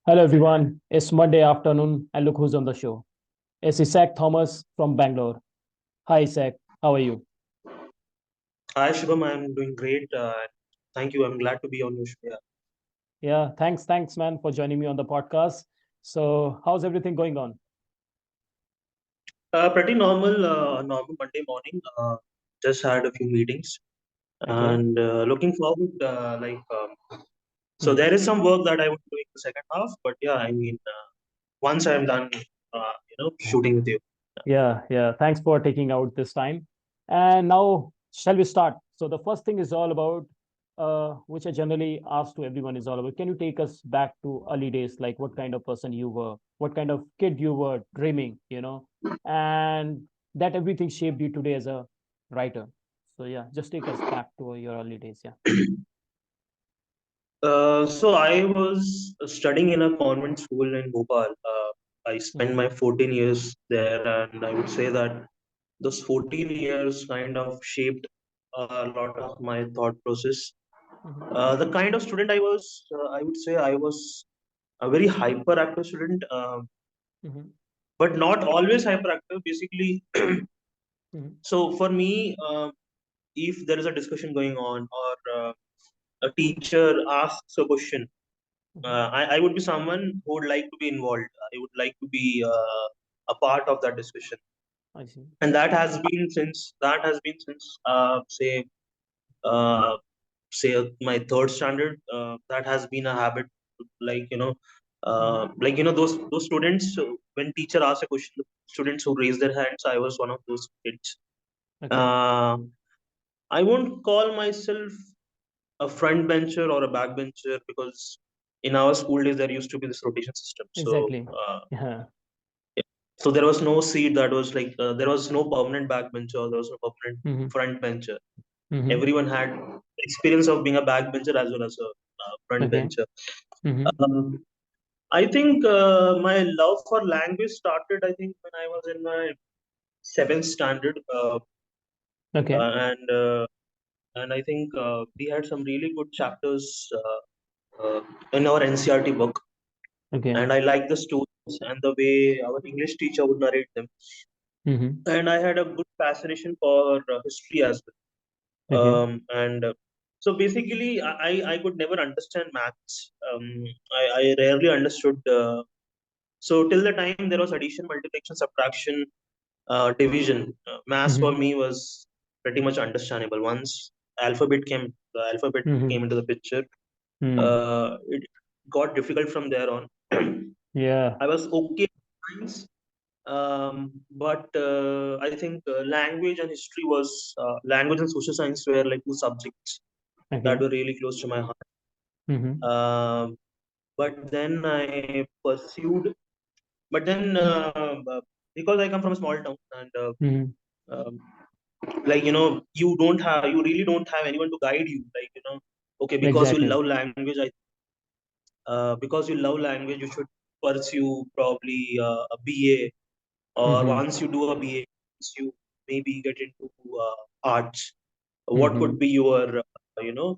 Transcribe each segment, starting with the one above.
Hello everyone, it's Monday afternoon and look who's on the show. It's Issac Thomas from Bangalore. Hi Issac, how are you? Hi Shubham, I'm doing great. Thank you. I'm glad to be on your show. Yeah. Yeah, thanks man for joining me on the podcast. So, how's everything going on? Pretty normal Monday morning. Just had a few meetings Okay. and looking forward. So Mhm. there is some work that I would do in the second half, but yeah, I mean, once I'm done, shooting with you. Yeah. Thanks for taking out this time. And now, shall we start? So, the first thing is all about, which I generally ask to everyone is all about. Can you take us back to early days? Like, what kind of person you were, what kind of kid you were dreaming, and that everything shaped you today as a writer. So, yeah, just take us back to your early days. Yeah. So I was studying in a convent school in Bhopal. I spent Mm-hmm. my 14 years there, and I would say that those 14 years kind of shaped a lot of my thought process. Mm-hmm. The kind of student I was, I would say I was a very hyperactive student, Mm-hmm. but not always hyperactive. Basically, Mm-hmm. so for me, if there is a discussion going on or a teacher asks a question, Mm-hmm. I would be someone who would like to be involved. I would like to be a part of that discussion, I see. and that has been since uh, my third standard. That has been a habit, like Mm-hmm. those students when teacher asks a question, the students who raise their hands. I was one of those kids. Okay. Uh, I won't call myself a front bencher or a back bencher because in our school days there used to be this rotation system. Exactly. Yeah. Yeah. So there was no seat that was like there was no permanent backbencher, there was no permanent Mm-hmm. front bencher. Mm-hmm. Everyone had experience of being a backbencher as well as a front Okay. bencher. Mm-hmm. Um, I think my love for language started. I think when I was in my seventh standard, Okay. and uh, and I think we had some really good chapters in our NCRT book, Okay. and I liked the stories and the way our English teacher would narrate them. Mm-hmm. And I had a good fascination for history as well. Okay. And So basically, I could never understand maths. I rarely understood. So till the time there was addition, multiplication, subtraction, division, maths for Mm-hmm. me was pretty much understandable. Once the alphabet Mm-hmm. came into the picture. Mm. It got difficult from there on. Yeah. I was okay with science, but I think language and social science were like two subjects that Okay. were really close to my heart. Mm-hmm. Um, but then I pursued, but then because I come from a small town and Mm-hmm. um, you really don't have anyone to guide you. Okay, Exactly. because you love language, you should pursue probably a BA, or Mm-hmm. once you do a BA, once you maybe get into arts, what Mm-hmm. would be your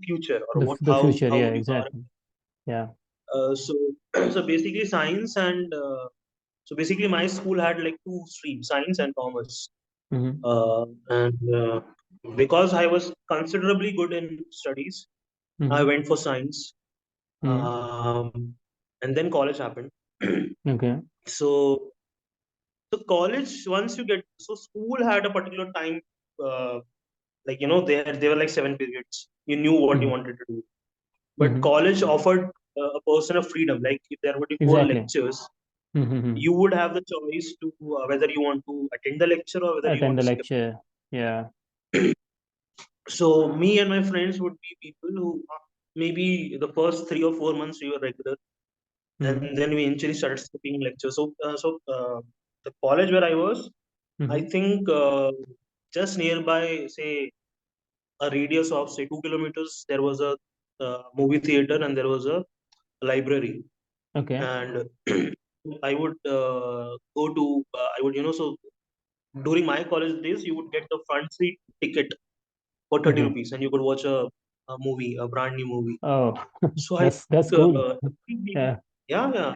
future, or The what the future. how Yeah. would you are Exactly. Yeah. so so basically science and so basically my school had like two streams, science and commerce, Mm-hmm. and because I was considerably good in studies, I Mm-hmm. went for science, Mm-hmm. and then college happened. Okay. So college, once you get, so school had a particular time, uh, they were like 7 periods. You knew what you Mm-hmm. wanted to do, but Mm-hmm. college offered a person of freedom. Like if there would be four Exactly. lectures, Mm-hmm. you would have the choice to whether you want to attend the lecture or whether you Attend want the to skip. lecture. Yeah. So me and my friends would be people who maybe the first 3 or 4 months we were regular, Mm-hmm. and then we eventually started skipping lectures. The college where I was, I Mm-hmm. think just nearby, say a radius of say 2 kilometers, there was a movie theater and there was a library, Okay. and I would I would so during my college days, you would get the front seat ticket for 30 Mm-hmm. rupees, and you could watch a movie, a brand new movie. Oh, So I that's think, cool. Yeah. Yeah, yeah.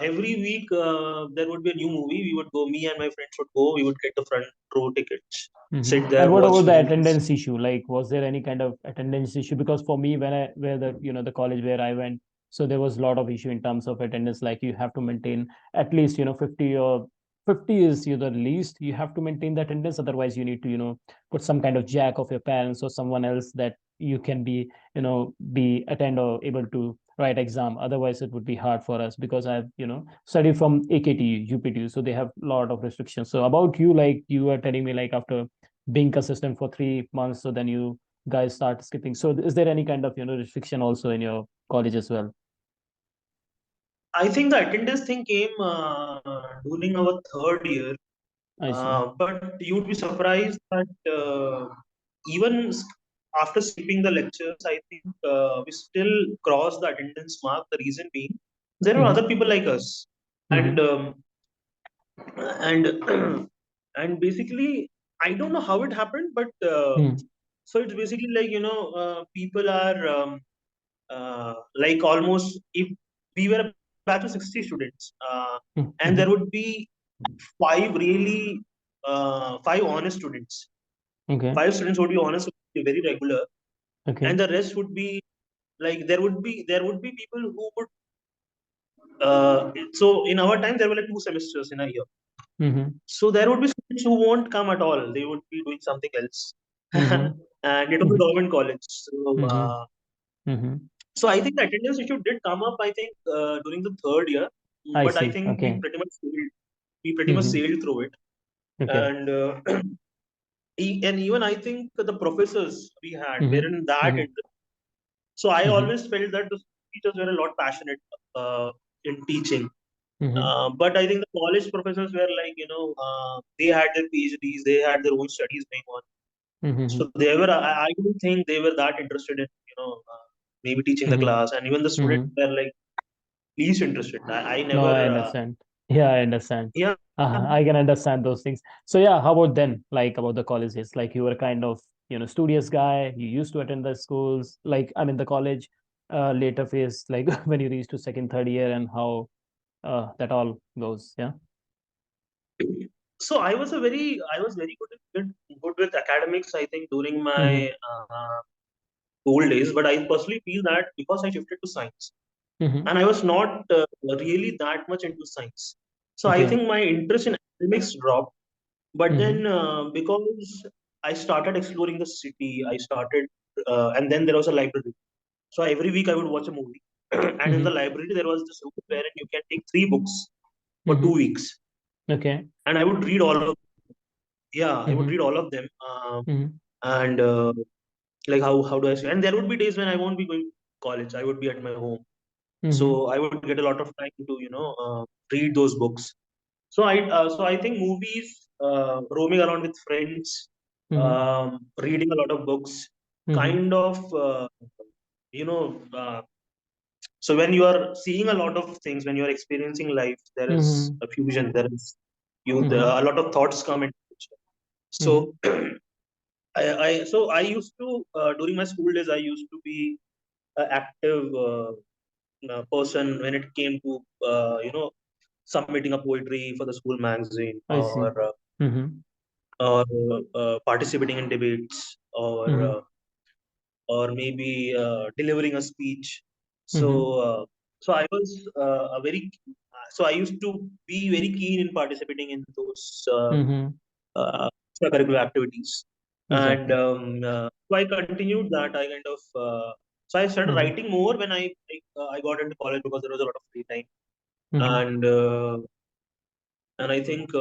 Every week there would be a new movie. We would go. Me and my friends would go. We would get the front row tickets, sit And there, what watch about the movies. attendance issue? Like, was there any kind of attendance issue? Because for me, when I where the the college where I went, so there was a lot of issue in terms of attendance. Like you have to maintain at least 50, or 50 is the least you have to maintain the attendance. Otherwise, you need to put some kind of jack of your parents or someone else that you can be be attend or able to write exam. Otherwise, it would be hard for us because I've studied from AKTU, UPTU, so they have a lot of restrictions. So about you, like you were telling me, like after being consistent for 3 months, so then you guys start skipping. So is there any kind of restriction also in your college as well? I think the attendance thing came during our third year. I see. But you'd be surprised that even after skipping the lectures, I think we still crossed the attendance mark. The reason being, there are Mm-hmm. other people like us, and Mm-hmm. and and basically, I don't know how it happened, but so it's basically like people are like almost if we were a batch of 60 students, and there Mm-hmm. would be five really five honest students. Okay. Five students would be honest, would be very regular, Okay. and the rest would be like there would be people who would. So in our time, there were like 2 semesters in a year. Mm-hmm. So there would be students who won't come at all. They would be doing something else, Mm-hmm. and it was a Mm-hmm. government college. So Mm-hmm. Mm-hmm. so I think the attendance issue did come up. I think during the third year, I but I see. think Okay. we pretty much Mm-hmm. sailed through it, Okay. and and even I think the professors we had were Mm-hmm. in that. Mm-hmm. So I Mm-hmm. always felt that the teachers were a lot passionate in teaching. Mm-hmm. But I think the college professors were like, they had their PhDs, they had their own studies going on. Mm-hmm. So they were, I don't think they were that interested in, maybe teaching the Mm-hmm. class. And even the students Mm-hmm. were like least interested. I No, I never, understand. Yeah, I understand. yeah. I can understand those things. So yeah, how about then? Like about the colleges, like you were kind of, studious guy. You used to attend the schools, like I mean the college, later phase, like when you reach to second, third year, and how that all goes. Yeah. So I was very good with academics, I think, during Mm-hmm. my school days. But I personally feel that because I shifted to science, Mm-hmm. and I was not really that much into science. So I Okay. think my interest in academics dropped. But Mm-hmm. then because I started exploring the city, and then there was a library. So every week I would watch a movie, and in the Mm-hmm. library there was this room where you can take 3 books for Mm-hmm. 2 weeks, Okay. and I would read all of yeah, I would Mm-hmm. read all of them, Mm-hmm. and like how do I say? And there would be days when I won't be going to college. I would be at my home, so Mm-hmm. I would get a lot of time to read those books. So I think movies, roaming around with friends, Mm-hmm. reading a lot of books, Mm-hmm. kind of you know. So when you are seeing a lot of things, when you are experiencing life, there is Mm-hmm. a fusion. There is Mm-hmm. a lot of thoughts come into picture. Mm-hmm. So I used to during my school days I used to be an active person when it came to submitting a poetry for the school magazine, I see. Mm-hmm. or participating in debates, Mm-hmm. or maybe delivering a speech. So Mm-hmm. so I was a very so I used to be very keen in participating in those Mm-hmm. extracurricular activities, and Exactly. so I continued that. I kind of so I started Mm-hmm. writing more when I got into college because there was a lot of free time, Mm-hmm. and I think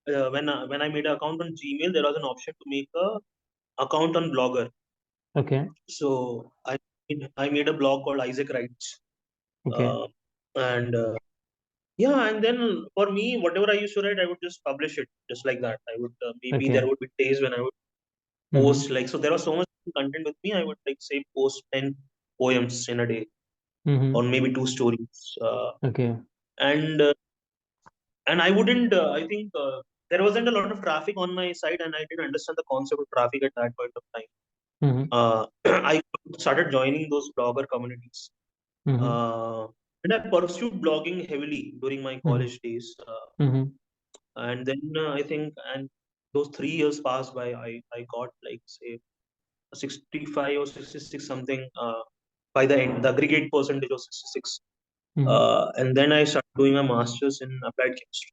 when I made an account on Gmail, there was an option to make a account on Blogger. Okay. So I made a blog called Isaac Writes, Okay. uh, and yeah, and then for me, whatever I used to write, I would just publish it just like that. I would maybe there Okay. would be days when I would Mm-hmm. post, like, so there was so much content with me. I would like say post 10 poems in a day, or Mm-hmm. maybe two stories, Okay. and I wouldn't. I think there wasn't a lot of traffic on my site, and I didn't understand the concept of traffic at that point of time. Mm-hmm. I started joining those blogger communities, Mm-hmm. Uh, and I pursued blogging heavily during my Mm-hmm. college days. Mm-hmm. And then I think, and those 3 years passed by, I got like, say, 65 or 66 something by the end. The aggregate percentage was 66. Mm-hmm. And then I started doing a master's in applied chemistry.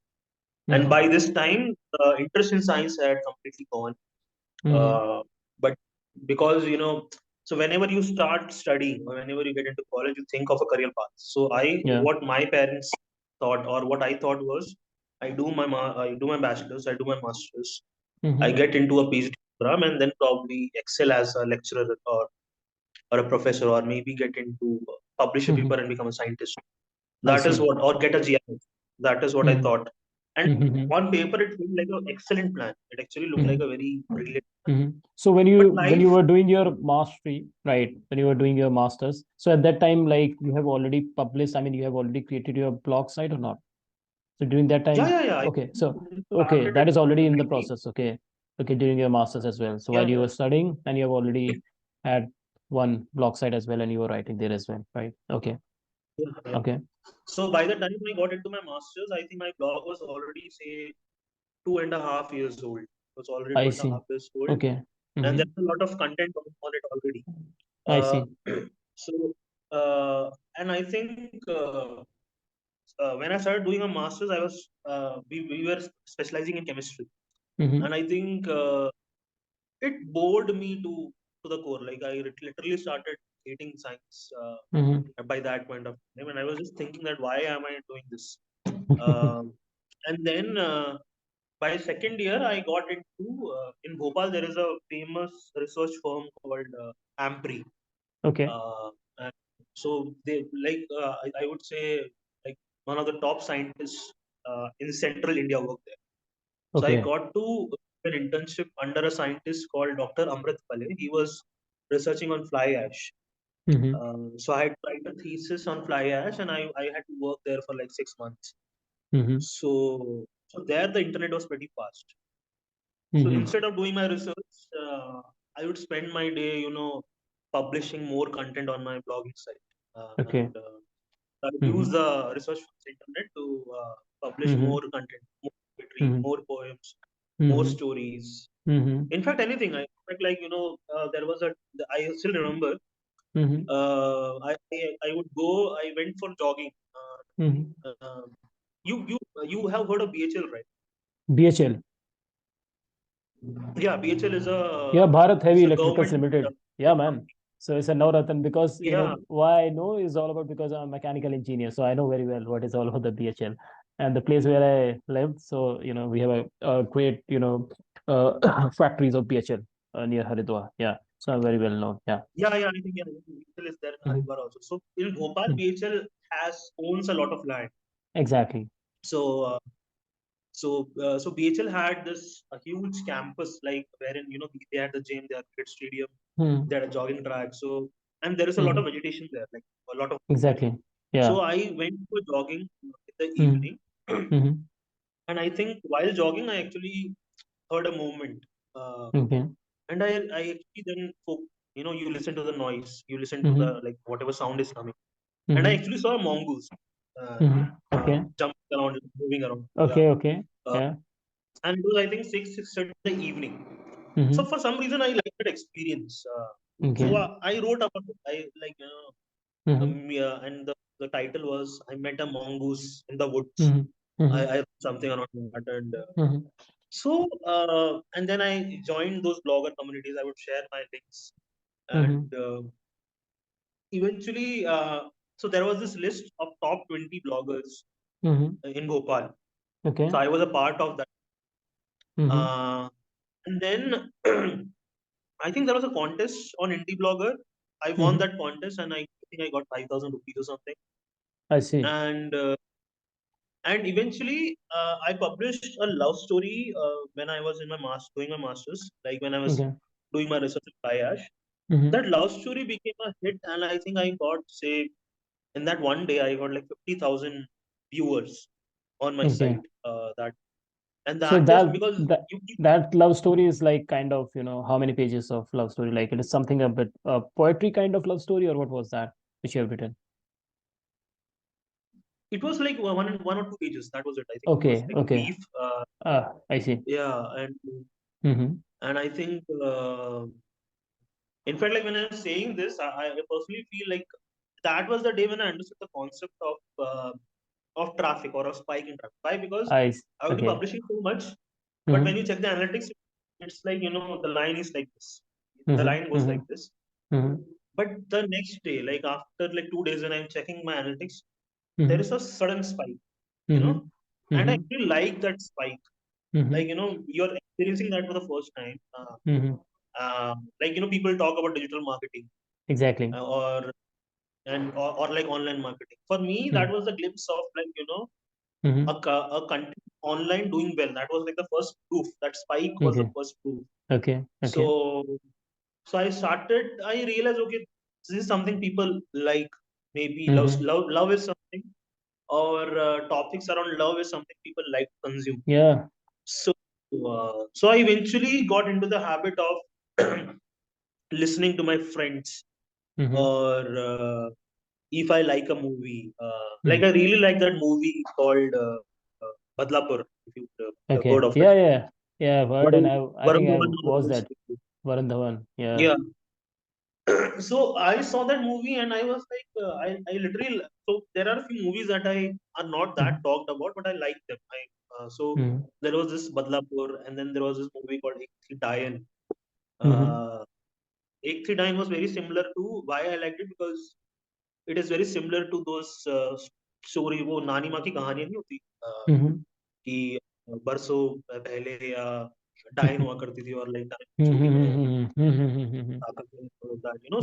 And Mm-hmm. by this time, the interest in science had completely gone. Mm-hmm. But because, so whenever you start studying or whenever you get into college, you think of a career path. So Yeah. what my parents thought, or what I thought was, I do my bachelor's, I do my master's, I Mm-hmm. get into a PhD program, and then probably excel as a lecturer, or a professor, or maybe get into publish a Mm-hmm. paper and become a scientist. I That is see. what, or get a GI. That is what I Mm-hmm. thought. And Mm-hmm. on paper, it seemed like an excellent plan. It actually looked like Mm-hmm. a very brilliant plan. Mm-hmm. So But when you life, were doing your mastery, right? When you were doing your masters, so at that time, like you have already published. I mean, you have already created your blog site or not? So during that yeah, time, yeah, yeah. I okay. So okay, started that it is already in the completely. process. Okay, okay, during your masters as well. So Yeah, while you yeah, were studying, and you have already had one blog site as well, and you were writing there as well, right? Okay, yeah, yeah. okay, So by the time I got into my masters, I think my blog was already, say, 2.5 years old. It was already two I and a see. half years old, Okay, and mm-hmm. there's a lot of content on it already. I Uh, see. so, and I think when I started doing a master's, we were specializing in chemistry, Mm-hmm. and I think it bored me to the core. Like, I literally started hating science Mm-hmm. by that point of time, and I was just thinking that why am I doing this? Um, and then by second year, I got into in Bhopal. There is a famous research firm called Ampri. Okay, Uh, and so they, like, I would say, like, one of the top scientists in central India work there. So I okay. got to an internship under a scientist called Dr. Amrit Pale. He was researching on fly ash. Mm-hmm. So I had to write a thesis on fly ash, and I had to work there for like 6 months. Mm-hmm. So there the internet was pretty fast. So Mm-hmm. instead of doing my research, I would spend my day, publishing more content on my blogging site. Okay. And I would use Mm-hmm. the research from the internet to publish Mm-hmm. more content, more poetry, Mm-hmm. more poems, more Mm-hmm. stories. Mm-hmm. In fact, anything. Like, there was I still remember. Mm-hmm. I would go. I went for jogging. Mm-hmm. You have heard of BHL, right? BHL. Yeah, BHL Yeah, Bharat is Heavy a Electricals government. Limited. Yeah, man. So it's a Navratan because Yeah, why I know is all about because I'm a mechanical engineer. So I know very well what is all about the BHL and the place where I lived. So we have a great factories of BHL near Haridwar. Yeah, so I'm very well known. Yeah. yeah. I think, yeah, BHL is there in Mhm. Haridwar also. So in Bhopal, Mhm. BHL has owns a lot of land. Exactly. So so BHL had this a huge campus, like, wherein, they had the gym, they had cricket stadium, Hmm. they had a jogging track. So, and there is a lot of Hmm. vegetation there, like a lot of greenery. Exactly. Yeah. So I went for jogging in the Hmm. evening, Hmm. and I think while jogging, I actually heard a movement. Uh, Okay. and I actually then, you listen to the noise, you listen to Hmm. the, like, whatever sound is coming, and I Hmm. actually saw a mongoose uh, Okay. jumping around, moving around. Yeah. Okay. Okay. Uh, Yeah. and it was, I think, 6:30 in the evening. So Hmm. for some reason, I liked that experience. So Okay. I wrote about it. I like, Hmm. yeah, and the title was, I met a mongoose in the woods. Hmm. Hmm. I wrote something around that, and Hmm. and then I joined those blogger communities. I would share my links, Hmm. and eventually, so there was this list of top 20 bloggers Hmm. in Bhopal. Okay. So I was a part of that. Hmm. Uh, and then I think there was a contest on Indie Blogger. I won Hmm. that contest, and I think I got 5,000 rupees or something. I see. And eventually, I published a love story when I was in my doing my masters, like when I was Okay. doing my research at IASH. Hmm. That love story became a hit, and I think I got, say, in that one day, I got like 50,000 viewers on my Okay. site. And So that is because you keep. that love story is like kind of, how many pages of love story? Like it is something a bit poetry kind of love story, or what was that which you have written? it was like one or two pages. That was it. I think it was Okay, like okay. brief. I see. Yeah, Mm-hmm. and I think in fact, like when I'm saying this, I personally feel like that was the day when I understood the concept of traffic or of spike in traffic. Why? Because I would be Okay. publishing so much, but when you Mm-hmm. check the analytics, it's like the line is like this. The line Mm-hmm. goes Mm-hmm. like this. Mm-hmm. But the next day, like after like 2 days, when I'm checking my analytics, there is Mm-hmm. a sudden spike, Mm-hmm. and I Mm-hmm. actually like that spike. Like Mm-hmm. you're experiencing that for the first time. Mm-hmm. Like people talk about digital marketing Exactly. or like online marketing. For me, that was a glimpse of like Mm-hmm. a country online doing well. That was like the first proof. That spike was the Okay. first proof. Okay. Okay. So so I realized, okay, this is something people like. Maybe Mm-hmm. love is something, or topics around love is something people like to consume. Yeah. So so I eventually got into the habit of listening to my friends, Mm-hmm. or if I like a movie, like Mm-hmm. I really like that movie called Badlapur. If you heard Okay. of it, Yeah, yeah. Yeah, I've heard, and Varun, I Varun think I Dhawan was the watched voice. that. Varun Dhawan. Yeah. Yeah. So I saw that movie and I was like, I literally. So there are a few movies that I are not that Mm-hmm. talked about, but I like them. So Mm-hmm. there was this Badlapur, and then there was this movie called XOXOday. Mm-hmm. Uh, XOXOday was very similar to why I liked it, because it is very similar to those story. वो नानी माँ की कहानियां नहीं होती, Mm-hmm. कि बरसों पहले या डायन हुआ करती थी, और लाइक स्टोरी में Mm-hmm. Mm-hmm. ताकत है,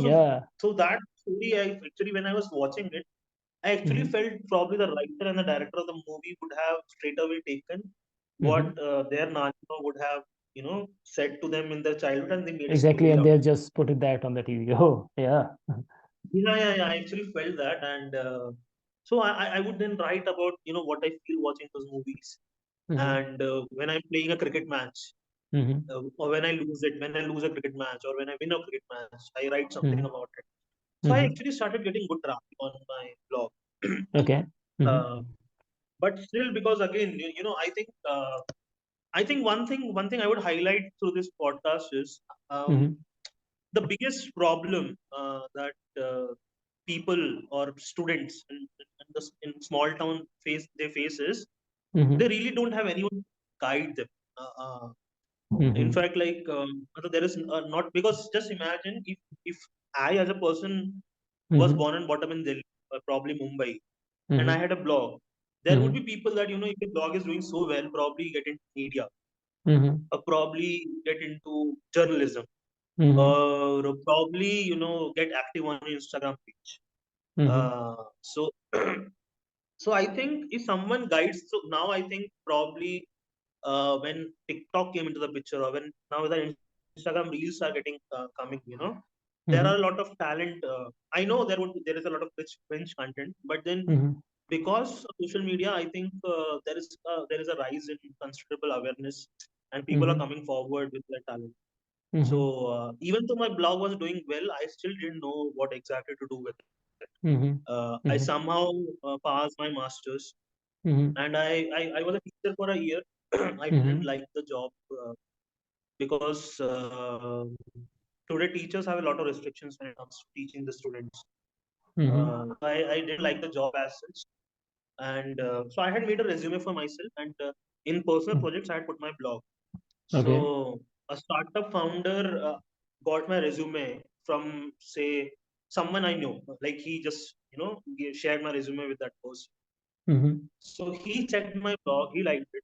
Yeah. so that story, I actually, when I was watching it, I actually Mm-hmm. felt probably the writer and the director of the movie would have straight away taken Mm-hmm. what their nana would have said to them in their childhood, and they made a Exactly, story and out they've of it. just put it that on the TV. Oh, yeah. Yeah, I actually felt that, and so I would then write about what I feel watching those movies, Mm-hmm. and when I'm playing a cricket match, Mm-hmm. or when I lose a cricket match, or when I win a cricket match, I write something Mm-hmm. about it. So I Mm-hmm. actually started getting good traffic on my blog. Okay. Mm-hmm. uh, but still, because again, I think one thing I would highlight through this podcast is, um, Mm-hmm. the biggest problem that people or students in small town face is, they Mm-hmm. really don't have anyone to guide them. In Mm-hmm. fact, like there is not, because just imagine if I, as a person, was Mm-hmm. born and brought up in Delhi, or probably Mumbai, and I Mm-hmm. had a blog, there would Mm-hmm. be people that if your blog is doing so well, probably get into media, Mm-hmm. or probably get into journalism, Mm-hmm. or probably get active on your Instagram page. Mm-hmm. So so I think if someone guides, so now I think probably when TikTok came into the picture, or when now the Instagram reels are getting coming, there are a Mm-hmm. lot of talent. I know there is a lot of cringe content, but then Mm-hmm. because of social media, I think there is a rise in considerable awareness, and people are Mm-hmm. coming forward with their talent. So Mm-hmm. even though my blog was doing well, I still didn't know what exactly to do with it. Mm-hmm. I Mm-hmm. somehow passed my masters, Mm-hmm. and I was a teacher for a year. I didn't Mm-hmm. like the job, because today teachers have a lot of restrictions when it comes to teaching the students. Mm-hmm. I didn't like the job as such, and so I had made a resume for myself, and in personal projects I had put my blog. Okay. So a startup founder got my resume from, say, someone I know. Like he just shared my resume with that person. Mm-hmm. So he checked my blog, he liked it,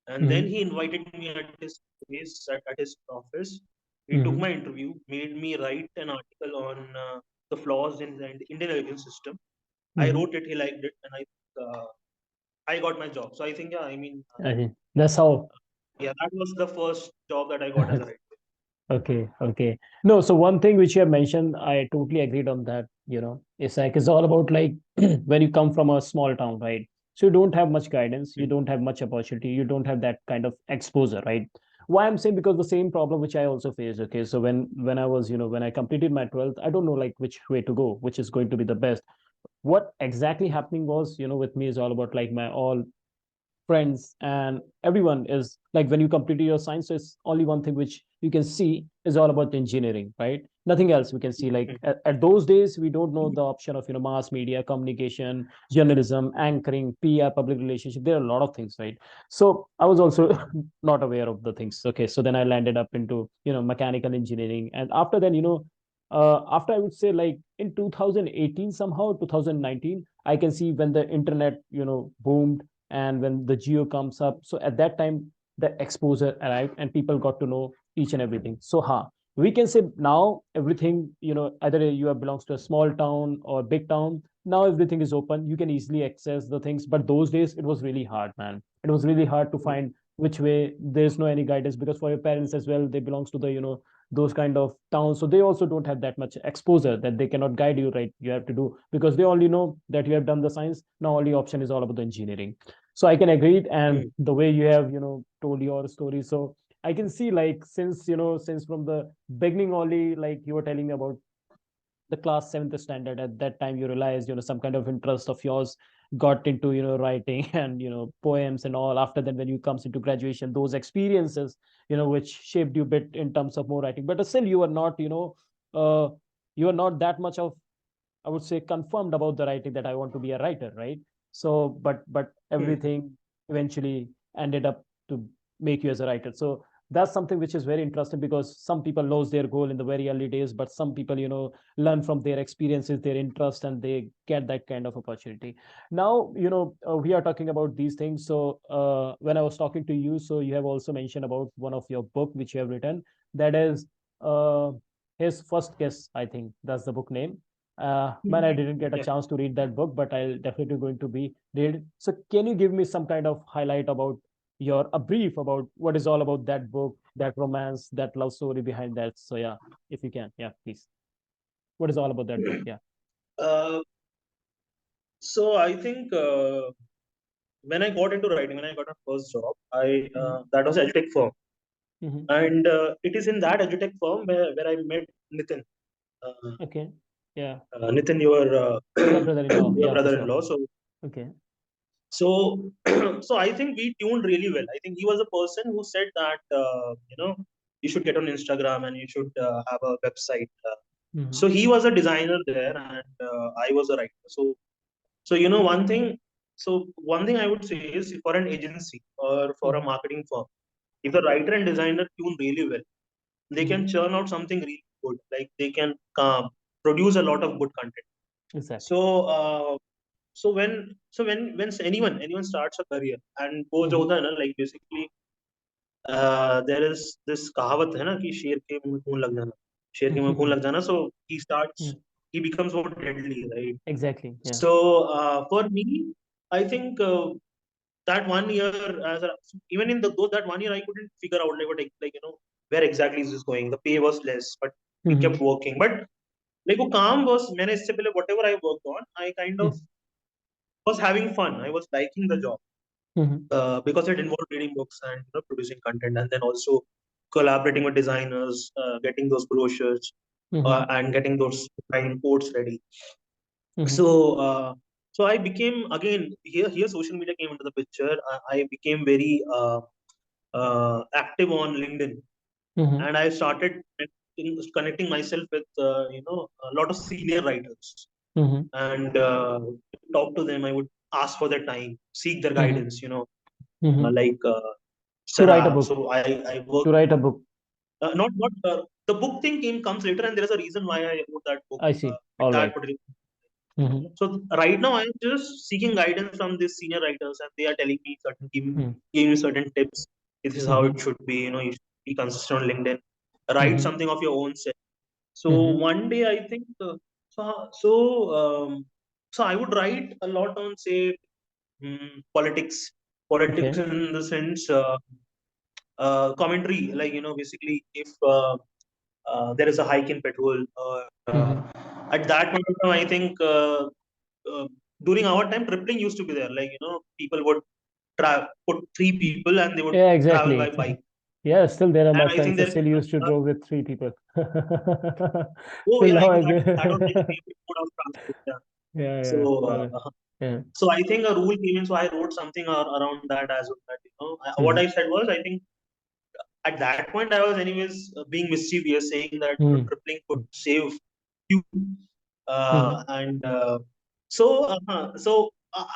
and then Mm-hmm. he invited me at his place, at his office. He took Mm-hmm. my interview, made me write an article on the flaws in the Indian education system. I Mm-hmm. wrote it, he liked it, and I got my job. So I think, yeah, I mean, I see. That's how. yeah, that was the first job that I got as a writer. Okay, okay. No, so one thing which you have mentioned, I totally agreed on that. It's like it's all about like when you come from a small town, right? So you don't have much guidance, you don't have much opportunity, you don't have that kind of exposure, right? Why I'm saying, because the same problem which I also faced. Okay, so when I was, when I completed my 12th, I don't know like which way to go, which is going to be the best. what exactly happening was, with me is all about like my all friends and everyone is like when you completed your science, so it's only one thing which you can see is all about engineering, right? Nothing else we can see. Like at those days we don't know the option of mass media communication, journalism, anchoring, PR, public relationship. There are a lot of things, right? So I was also not aware of the things. Okay, so then I landed up into mechanical engineering, and after then after I would say like in 2018, somehow 2019, I can see when the internet boomed, and when the geo comes up, so at that time the exposure arrived and people got to know each and everything. So we can say now everything, either you are belongs to a small town or big town, now everything is open, you can easily access the things. But those days it was really hard, man. It was really hard to find which way. There's no any guidance, because for your parents as well, they belongs to the those kind of towns, so they also don't have that much exposure, that they cannot guide you, right? You have to do, because they only know that you have done the science, now only option is all about the engineering. So I can agree, and Mm, the way you have told your story, so I can see, like, since from the beginning only, like you were telling me about the class seventh standard, at that time you realized some kind of interest of yours got into writing and poems and all. After that, when you comes into graduation, those experiences which shaped you a bit in terms of more writing, but still you are not uh, you are not that much of, I would say, confirmed about the writing, that I want to be a writer, right? So, but mm, everything eventually ended up to make you as a writer. So that's something which is very interesting, because some people lose their goal in the very early days, but some people learn from their experiences, their interest, and they get that kind of opportunity. Now we are talking about these things. So when I was talking to you, so you have also mentioned about one of your book which you have written, that is uh, his first kiss, I think that's the book name. Man, I didn't get a yeah. chance to read that book, but I'll definitely going to be read. So can you give me some kind of highlight about a brief about what is all about that book, that romance, that love story behind that? So yeah, if you can, yeah, please. What is all about that book? Yeah. Uh, so I think when I got into writing, when I got a first job, I Mm-hmm. that was edutech firm, Mm-hmm. and it is in that edutech firm where I met Nitin. Uh, Okay. Yeah. Nitin, your Yeah, brother-in-law. your Yeah, for sure. brother-in-law. Okay. So so I think we tuned really well. I think he was a person who said that you should get on Instagram and you should have a website. Mm-hmm. So he was a designer there, and I was a writer. So one thing. So one thing I would say is, for an agency or for a Mm-hmm. marketing firm, if the writer and designer tune really well, they Mm-hmm. can churn out something really good. Like they can produce a lot of good content. Exactly. So when anyone starts a career and वो जो Mm-hmm. होता है ना, like basically there is this कहावत है ना कि शेर के मुंह में खून लग जाना, शेर के मुंह में खून लग जाना. So he starts, he becomes more deadly, right? Exactly. Yeah. So for me, I think that 1 year, as a, even in the though that 1 year I couldn't figure out like what, like where exactly is this going. The pay was less, but we Mm-hmm. kept working. But like वो काम was, मैंने इससे पहले whatever I worked on, I kind of was having fun. I was liking the job Mm-hmm. because it involved reading books and producing content, and then also collaborating with designers, getting those brochures, Mm-hmm. and getting those design quotes ready. Mm-hmm. So so I became, again, here social media came into the picture. I became very active on LinkedIn, Mm-hmm. and I started connecting myself with a lot of senior writers, Mm-hmm. and talk to them. I would ask for their time, seek their Mm-hmm. guidance. Mm-hmm. Like To write a Sarah. book. So I work, To write a book. not the book thing comes later, and there is a reason why I wrote that book I see. at All that right. particular. Mm-hmm. So right now I'm just seeking guidance from these senior writers, and they are telling me giving me certain tips. This is how Mm-hmm. it should be. You should be consistent on LinkedIn. Write Mm-hmm. something of your own self. So Mm-hmm. one day I think so um, so I would write a lot on, say, politics, politics Okay. in the sense, commentary, like basically if there is a hike in petrol, Mm-hmm. at that point of time, I think uh, during our time tripling used to be there, like people would put three people and they would Yeah, travel by exactly. bike. Yeah, still there are And my I think friends that there still used to uh, drove with three people. oh Till yeah, now, that was my I favorite mode of transport. Yeah. Yeah, So yeah. Well, yeah. so I think a rule came in, so I wrote something around that as well. That what Mm-hmm. I said was, I think at that point I was anyways being mischievous, saying that Mm-hmm. tripling could save you. Mm-hmm. And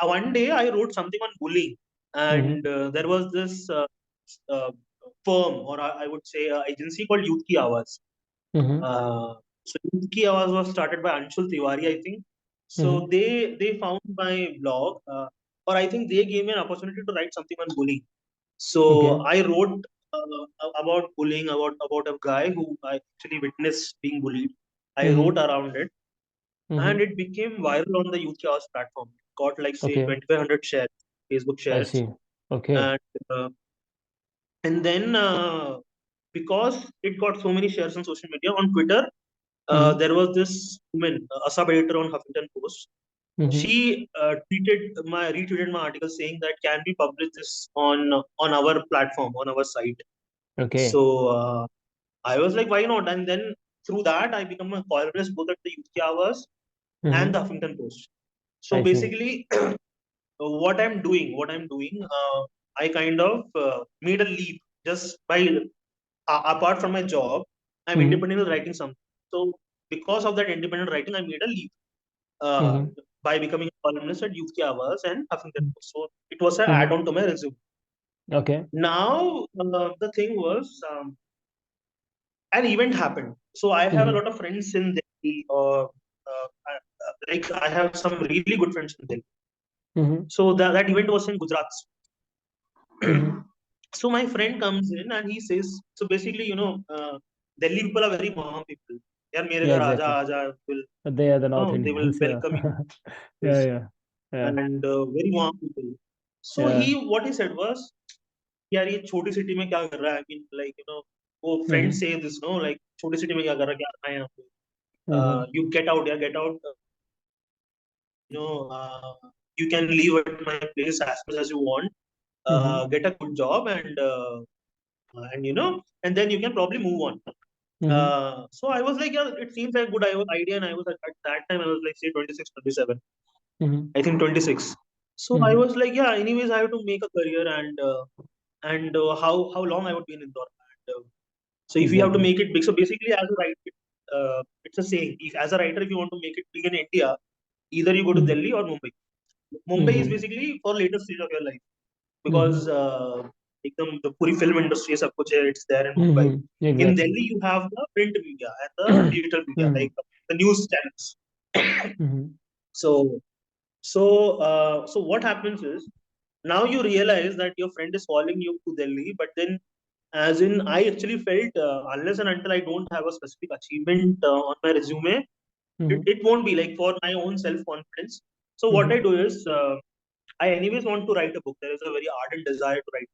one day I wrote something on bullying, Mm-hmm. and there was this uh, firm, or I would say agency called Youth Ki Awaaz. Mm-hmm. So Youth Ki Awaaz was started by Anshul Tiwari, I think. So Mm-hmm. they found my blog, or I think they gave me an opportunity to write something on bullying. So Okay. I wrote about bullying, about a guy who I actually witnessed being bullied. I Mm-hmm. wrote around it, and Mm-hmm. it became viral on the Youth Chaos platform. It got like say Okay. 2,500 shares, Facebook I shares, see. Okay. and uh, then because it got so many shares on social media, on Twitter, Mm-hmm. there was this woman, a sub editor on Huffington Post. Mm-hmm. She retweeted my article saying that can we publish this on our platform, on our site. Okay. So I was like, why not? And then through that, I become a columnist both at the UK Hours and Mm-hmm. the Huffington Post. So I see. basically, what I'm doing, I kind of made a leap just by apart from my job. I'm Mm-hmm. independently writing something. So because of that independent writing, I made a leap uh, Mm-hmm. by becoming a columnist at UK Hours and Huffington Post. So it was an Mm-hmm. add-on to my resume. Okay. Now the thing was, an event happened. So I have a Mm-hmm. lot of friends in Delhi, or like I have some really good friends in Delhi. Mm-hmm. So that event was in Gujarat. Mm-hmm. So my friend comes in and he says, so basically, Delhi people are very warm people. यार मेरे Yeah, घर आजा exactly. आजा will They are the North they will Indians. Yeah. welcome you. Yeah, Yes. yeah. Yeah. And very warm people. So Yeah. what he said was, यार ये छोटी city में क्या कर रहा है? I mean, like वो Mm-hmm. friends say this, no, like छोटी सिटी में क्या कर रहा है? क्या करना है यहाँ पे? Mm-hmm. You get out, yeah, get out. You know, you can leave at my place as much as you want. Mm-hmm. Get a good job, and and then you can probably move on. Mm-hmm. So I was like, yeah, it seems like a good idea, and I was at that time I was like say 26, 27. Mm-hmm. I think 26. So I Mm-hmm. was like, yeah, anyways, I have to make a career, and how long I would be in Indore. And, so if you have to Exactly. make it big, so basically as a writer, it's a saying. If as a writer, if you want to make it big in India, either you go to Mm-hmm. Delhi or Mumbai. Mumbai is Mm-hmm. basically for later stage of your life Mm-hmm. because एकदम the पूरी film industry सब कुछ है, it's there in Mumbai. Mm-hmm. In Exactly. Delhi, you have the print media and the digital media, Mm-hmm. like the news channels. Mm-hmm. So so what happens is now you realize that your friend is calling you to Delhi, but then as in I actually felt unless and until I don't have a specific achievement on my resume, Mm-hmm. it won't be like for my own self confidence. So what Mm-hmm. I do is I anyways want to write a book. There is a very ardent desire to write.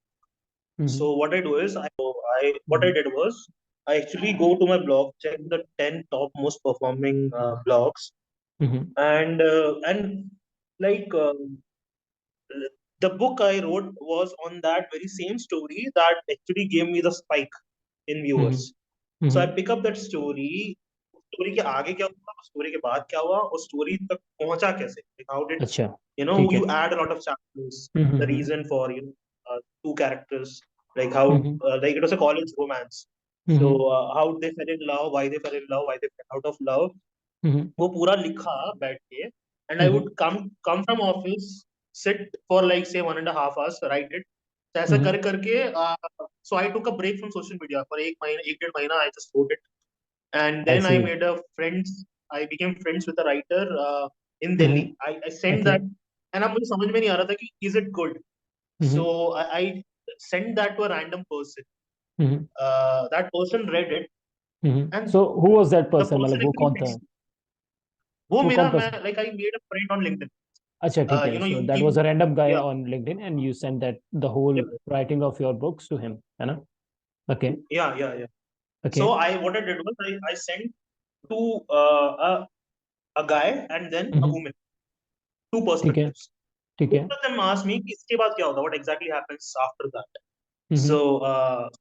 Mm-hmm. So what I do is I what I Mm-hmm. did was I actually go to my blog, check the 10 top most performing blogs, Mm-hmm. and like the book I wrote was on that very same story that actually gave me the spike in Mm-hmm. viewers. So I Mm-hmm. pick up that story. Story के आगे क्या हुआ, story के बाद क्या हुआ, और story तक पहुंचा कैसे, like how did अच्छा. ठीक you है. add a lot of chapters, the Mm-hmm. reason for two characters, like how Mm-hmm. like it was a college romance. So Mm-hmm. how they fell in love, why they fell in love, why they fell out of love, Mm-hmm. वो पूरा लिखा बैठ के, and I Mm-hmm. would come from office, sit for like say 1.5 hours, write it. तो ऐसा Mm-hmm. कर करके so I took a break from social media for एक महीना, एक डेढ़ महीना. I just wrote it, and I then I see. made a friends. I became friends with a writer in Delhi. Mm-hmm. I sent Okay. that, and अब मुझे समझ में नहीं आ रहा था कि is it good. So Mm-hmm. I sent that to a random person. Mm-hmm. That person read it, Mm-hmm. and So who was that the person? मतलब person वो actually कौन था? texted. वो वो मेरा कौन मैं person? like I made a friend on LinkedIn. अच्छा, ठीक है. So You that keep, was a random guy yeah, on LinkedIn, and you sent that the whole yeah, writing of your books to him, है ना? Okay. yeah. So Okay. what I did was I sent to a guy and then a Mm-hmm. woman, two ठीक है. perspectives. ठीक है. Both of them asked me कि इसके बाद क्या होता, what exactly happens after that. Mm-hmm.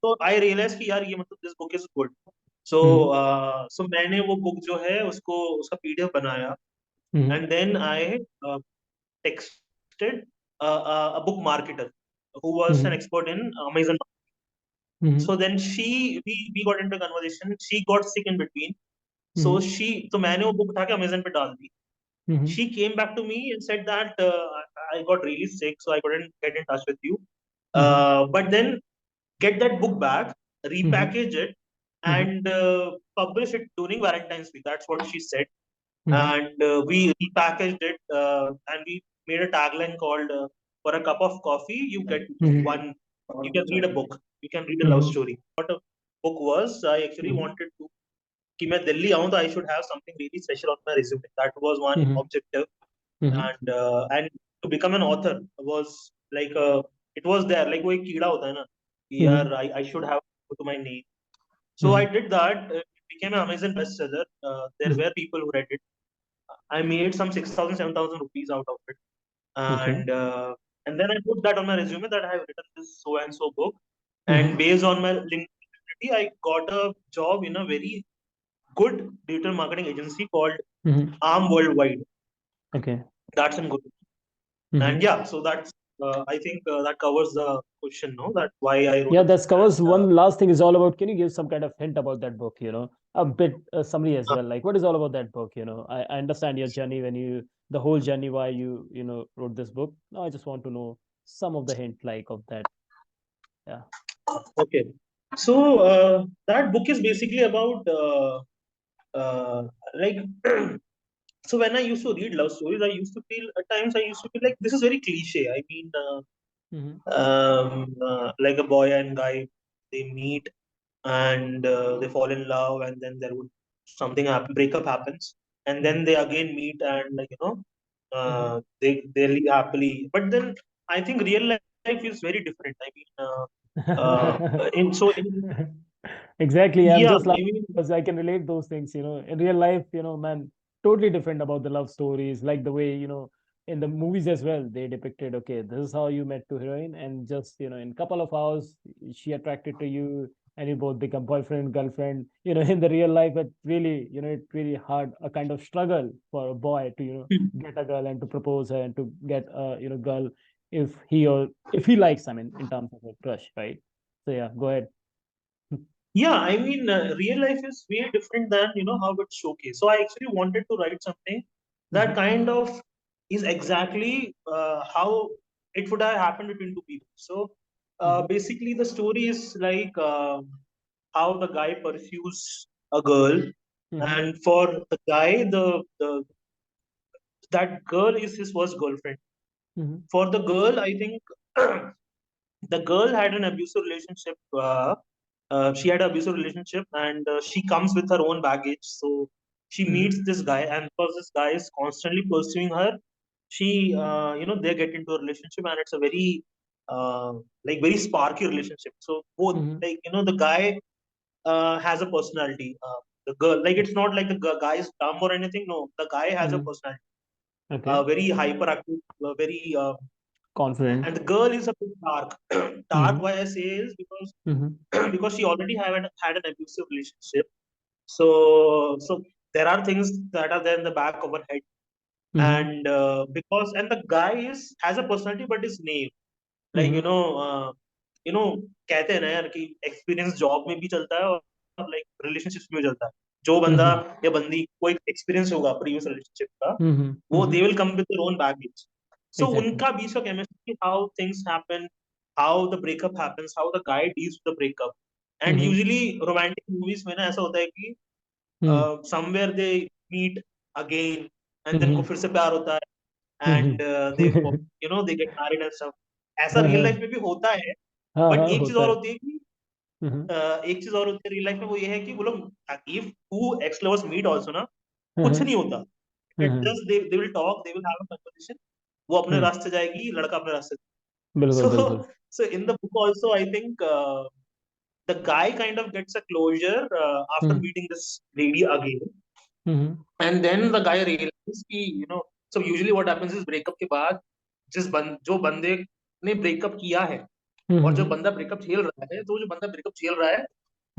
So I realized कि यार ये मतलब this book is good. So Mm-hmm. so मैंने वो book जो है उसको उसका PDF बनाया, Mm-hmm. and then I texted a book marketer who was an Mm-hmm. expert in Amazon. Mm-hmm. So then we got into conversation. She got sick in between. So Mm-hmm. तो मैंने वो book उठा के Amazon पे डाल दी. Mm-hmm. She came back to me and said that I got really sick, so I couldn't get in touch with you. Mm-hmm. But then get that book back, Mm-hmm. repackage it, Mm-hmm. and publish it during Valentine's Week. That's what she said. Mm-hmm. And we repackaged it, and we made a tagline called "For a cup of coffee, you get Mm-hmm. one. You can read a book. You can read a love Mm-hmm. story." What a book was! I actually wanted to. कि मैं दिल्ली आऊँ तो I should have something really special on my resume. That was one Mm-hmm. objective, Mm-hmm. and to become an author was like it was there, like वो एक कीड़ा होता है ना कि Mm-hmm. यार I should have to my name. So I Mm-hmm. did that. It became an Amazon bestseller. There Mm-hmm. were people who read it. I made some 6,000, 7,000 rupees out of it, Okay. and then I put that on my resume that I have written this so and so book, and Mm-hmm. based on my LinkedIn, I got a job in a very good digital marketing agency called Mm-hmm. Arm Worldwide. Okay. That's in good. Mm-hmm. And yeah, so that's I think that covers the question, no? That why I wrote Yeah, a book. that covers And one last thing is all about. Can you give some kind of hint about that book? A bit summary as well. Like, what is all about that book? I understand your journey the whole journey why you wrote this book. Now, I just want to know some of the hint like of that. Yeah. okay, so that book is basically about like so when I used to read love stories, I used to feel at times I used to feel like this is very cliche. I mean, Mm-hmm. like a boy and guy, they meet and they fall in love, and then there would something happen, breakup happens, and then they again meet, and Mm-hmm. they live happily. But then I think real life is very different. I mean, in so in, Exactly. I'm yeah, just I laughing mean, because I can relate those things. In real life, man, totally different about the love stories, like the way, in the movies as well, they depicted, okay, this is how you met to heroine, and just, in couple of hours, she attracted to you, and you both become boyfriend, girlfriend. In the real life, it's really hard, a kind of struggle for a boy to, get a girl and to propose her and to get a, girl if he likes, I mean, in terms of a crush, right? So yeah, go ahead. yeah, I mean, real life is way different than how it's showcased. So I actually wanted to write something that Mhm, kind of is exactly how it would have happened between two people. So mhm, basically, the story is like how the guy pursues a girl, mhm, and for the guy, the that girl is his first girlfriend. mhm, For the girl, I think the girl had an abusive relationship. She had an abusive relationship, and she comes with her own baggage. So she mhm, meets this guy, and because this guy is constantly pursuing her, they get into a relationship, and it's a very uh, very sparky relationship. So both, mhm. the guy has a personality. The girl, like, it's not like the guy is dumb or anything. No, the guy has a Mhm. personality. Okay. Very hyperactive, very Confident. and the girl is a bit dark. Dark, Mhm, why I say is because mhm, because she already had an abusive relationship. So there are things that are there in the back of her head, mhm, and the guy is has a personality but is naive. Like mhm, you know कहते हैं ना यार कि experience job में भी चलता है और लाइक रिलेशनशिप्स में भी चलता है. जो बंदा mhm, या बंदी कोई एक्सपीरियंस होगा प्रीवियस रिलेशनशिप का, mhm, वो they mhm. Will come with their own baggage. So Exactly. उनका बीच का chemistry, how things happen, how the breakup happens, how the guy deals with the breakup. And Mhm, usually romantic movies में ना ऐसा होता है कि mhm, somewhere they meet again, and then को mhm, फिर से प्यार होता है, and mhm. They get married and stuff. ऐसा हाँ, रियल हाँ, लाइफ में भी होता है. हाँ, बट हाँ, एक चीज होता और है. होती है कि Mhm, एक चीज और होती है रियल लाइफ में, वो ये है कि वो लोग if two ex lovers meet also ना, कुछ mhm, नहीं होता. It mhm, just they will talk, they will have a conversation. वो अपने mhm. रास्ते जाएगी, लड़का अपने रास्ते. बिल्कुल, सो बिल्कुल. So in the book also I think the guy kind of gets a closure after Mhm, meeting this lady again, mhm, and then the guy realizes कि so usually what happens is breakup के बाद जो बंदे ने breakup किया है, और जो mhm, बंदा ब्रेकअप झेल रहा है, तो जो बंदा ब्रेकअप झेल रहा है,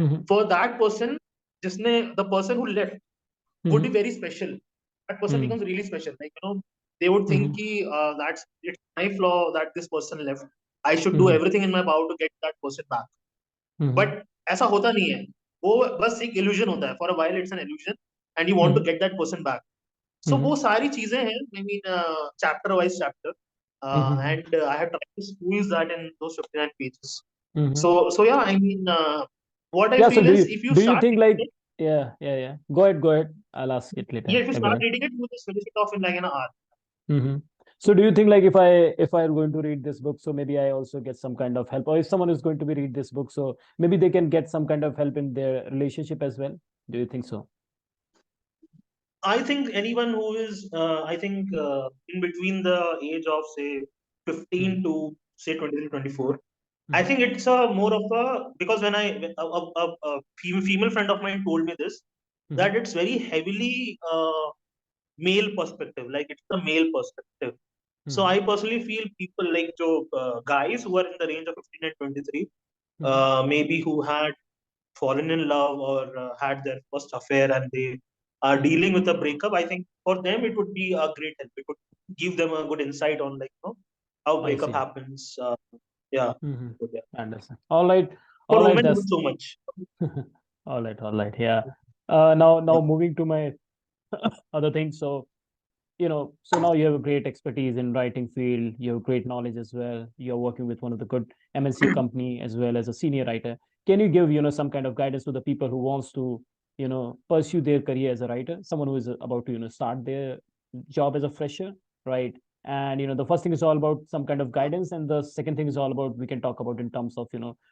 mhm, for that person, जिसने the person who left would be mhm, very special. that person becomes really special. Like, they would think that's it's my flaw that this person left. I should do everything in my power to get that person back. But ऐसा होता नहीं है. वो बस एक illusion होता है. For a while it's an illusion and you want to get that person back. So वो सारी चीजें हैं. I mean, chapter wise chapter. And I have tried to squeeze that in those 59 pages. So yeah, I mean, what I Yeah, so feel is if you do you start think like reading it, yeah. Go ahead. I'll ask it later. yeah, if you Yeah, go start ahead. reading it, you just finish it off in like an hour. So do you think like if I'm going to read this book, so maybe I also get some kind of help, or if someone is going to be read this book, so maybe they can get some kind of help in their relationship as well? Do you think so? I think anyone who is, I think, in between the age of say 15 to say 23, 24, I think it's a more of a, because when a female friend of mine told me this, that it's very heavily male perspective, like it's the male perspective. So I personally feel people like guys who are in the range of 15 and 23, maybe who had fallen in love or had their first affair and they are dealing with a breakup, I think for them it would be a great help. It would give them a good insight on like how I breakup see. happens. Yeah. Good, yeah. I understand. All right. For All right. women, not That's so much. all right. All right. Yeah. Now moving to my other things. So so now you have a great expertise in writing field. You have great knowledge as well. You're working with one of the good MNC company as well as a senior writer. Can you give some kind of guidance to the people who wants to pursue their career as a writer? Someone who is about to start their job as a fresher, right? And the first thing is all about some kind of guidance, and the second thing is all about we can talk about in terms of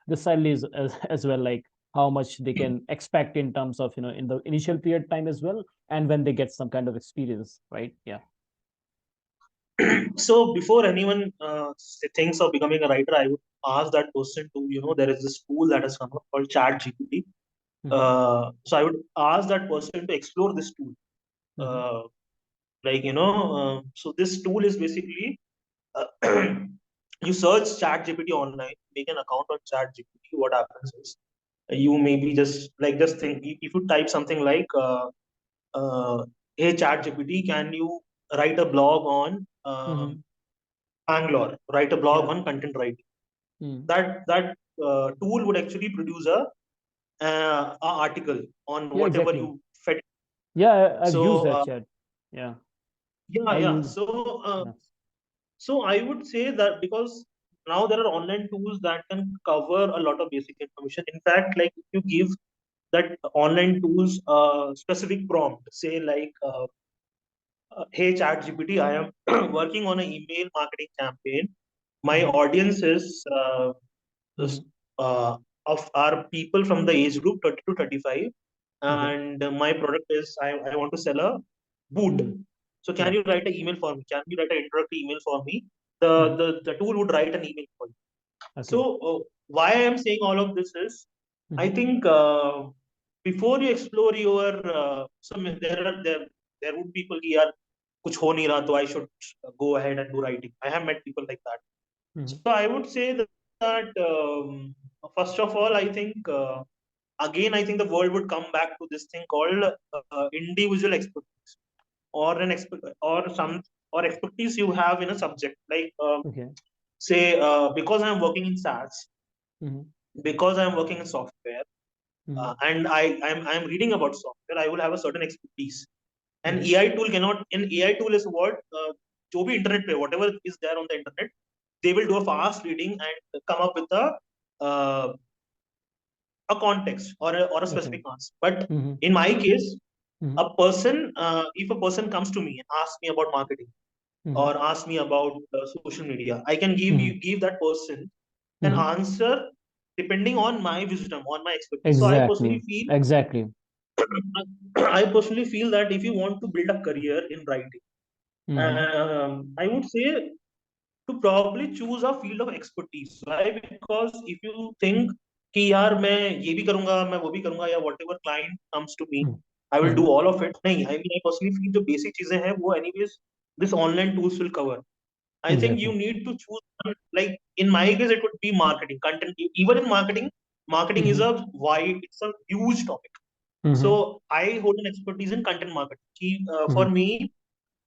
the salaries as well, like how much they can expect in terms of in the initial period time as well, and when they get some kind of experience, right? Yeah. So before anyone thinks of becoming a writer, I would ask that person to, there is this tool that has come up called Chat GPT. So I would ask that person to explore this tool. So this tool is basically uh, you search Chat GPT online, make an account on Chat GPT. What happens is you maybe just think if you type something like, "Hey Chat GPT, can you write a blog on Banglore? Write a blog Yeah. on content writing." That tool would actually produce a article on Yeah, whatever exactly. you fed. Yeah, I've used So that chat. Yeah, yeah, I yeah. use. So Yeah. so I would say that because now there are online tools that can cover a lot of basic information. In fact, like if you give that online tools specific prompt, say like, "Hey ChatGPT, I am working on an email marketing campaign. My audience is Mhm. uh, of our people from the age group 30 to 35, Okay. and my product is I want to sell a boot. So can Yeah. you write an email for me? Can you write an introductory email for me?" The Mhm. the tool would write an email for you. So Okay. why I am saying all of this is, I Mhm. think before you explore your there would people ki yaar kuch ho nahi raha, so I should go ahead and do writing. I have met people like that. Mhm. So I would say that first of all, I think again, I think the world would come back to this thing called individual expertise, or or some or expertise you have in a subject. Like Okay. say because I'm working in SaaS, Mhm. because I'm working in software, Mhm. and I'm reading about software, I will have a certain expertise. And Mhm. AI tool cannot. An AI tool is what जो भी internet पे whatever is there on the internet, they will do a fast reading and come up with uh, a context or a Okay. specific answer. But Mhm. in my case, Mhm. if a person comes to me and asks me about marketing Mhm. or asks me about social media, I can Mhm. give that person an Mhm. answer depending on my wisdom, on my expertise. So Exactly. Exactly. I personally feel that if you want to build a career in writing, Mhm. I would say to probably choose a field of expertise. Why? Because if you think कि यार मैं ये भी करूंगा, मैं वो भी करूंगा, या whatever client comes to me, Mhm. I will do Mhm. all of it. नहीं, I mean I personally feel जो basic चीजें हैं वो anyways this online tools will cover. I think you Exactly. need to choose one, like in my case it would be marketing content. Even in marketing is Mhm. a wide, it's a huge topic. So I hold an expertise in content marketing. For Mhm. me,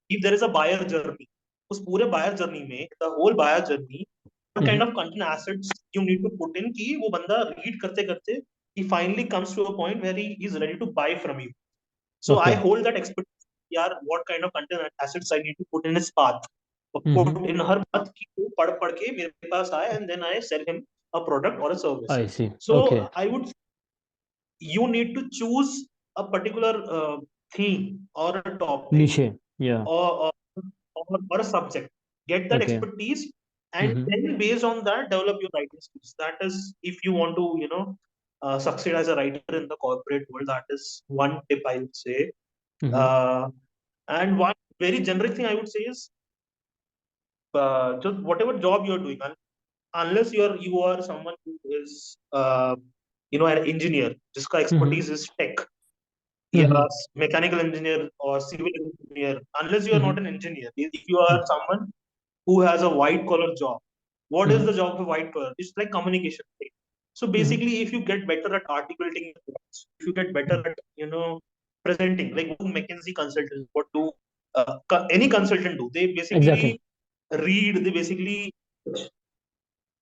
if there is a buyer journey, उस पूरे buyer journey में, the whole buyer journey, what kind Mhm. of content assets you need to put in कि वो बंदा read करते करते he finally comes to a point where he is ready to buy from you. So I Okay. hold that expertise. यार what kind of content assets I need to put in his path, Mhm. put in her path कि वो पढ़ के मेरे पास आए and then I sell him a product or a service. I see. So Okay. I would, you need to choose a particular theme or a topic, Niche. Yeah. or a subject, get that Okay. expertise, and Mhm. then based on that develop your writing skills. That is, if you want to, succeed as a writer in the corporate world, that is one tip I would say. Mhm. uh, and one very generic thing I would say is, just whatever job you're doing, unless you are someone who is an engineer जिसका Mhm. expertise is tech, Mhm. yes, mechanical engineer or civil engineer, unless you are not Mhm. an engineer, if you are Mhm. someone who has a white collar job, what is Mhm. the job of white collar? It's like communication. So Mhm. basically, if you get better at articulating your thoughts, if you get better at presenting, like what do McKinsey consultants, what do any consultant do? They Exactly. basically read, they basically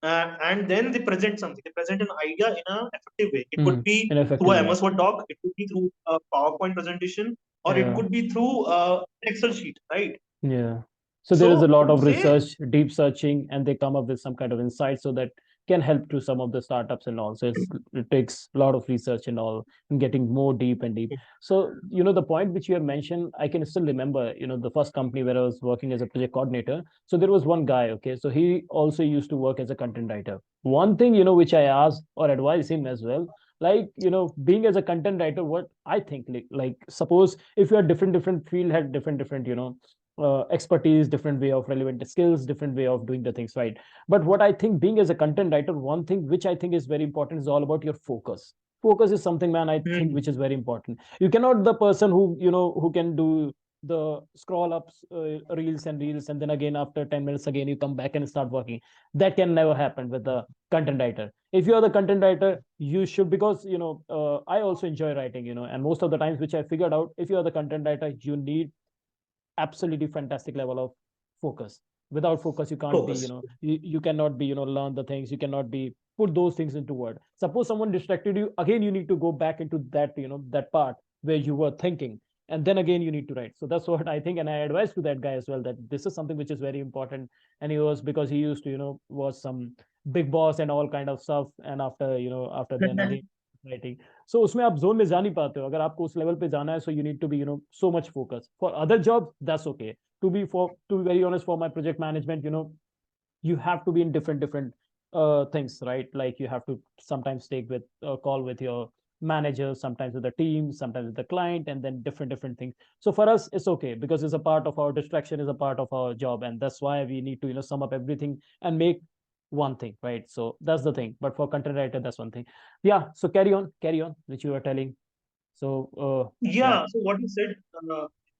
and then they present something. They present an idea in an effective way. It could Mhm. be In through effective a way. MS Word doc, it could be through a PowerPoint presentation, or it Yeah. could be through an Excel sheet, right? Yeah. So there is a So I lot would of say, research, deep searching, and they come up with some kind of insight so that can help to some of the startups and all. So it takes a lot of research and all and getting more deep and deep. So, the point which you have mentioned, I can still remember, the first company where I was working as a project coordinator. So there was one guy, okay. So he also used to work as a content writer. One thing, which I asked or advised him as well, like, being as a content writer, what I think, like suppose if you are different field had different, expertise, different way of relevant skills, different way of doing the things, right? But what I think, being as a content writer, one thing which I think is very important is all about your focus. Focus is something, man, I think hmm, which is very important. You cannot the person who can do the scroll ups, reels and reels, and then again after 10 minutes again you come back and start working. That can never happen with the content writer. If you are the content writer, you should, because I also enjoy writing, and most of the times which I figured out, if you are the content writer, you need absolutely fantastic level of focus. Without focus, you can't be, focus. you cannot be, learn the things. You cannot be put those things into word. Suppose someone distracted you again, you need to go back into that, that part where you were thinking, and then again you need to write. So that's what I think, and I advise to that guy as well, that this is something which is very important. And he was, because he used to, was some big boss and all kind of stuff, and after, after then again writing. So उसमें आप zone में जा नहीं पाते हो, अगर आपको उस लेवल पे जाना है, so you need to be, so much focus. For other jobs, that's okay. To be very honest, for my project management, you have to be in different things, right? Like you have to sometimes take with a call with your manager, sometimes with the team, sometimes with the client, and then different things. So for us, it's okay, because it's a part of our distraction, is a part of our job, and that's why we need to, sum up everything and make one thing, right? So that's the thing. But for content writer, that's one thing. Yeah. So carry on, which you were telling. So yeah. Yeah, so what you said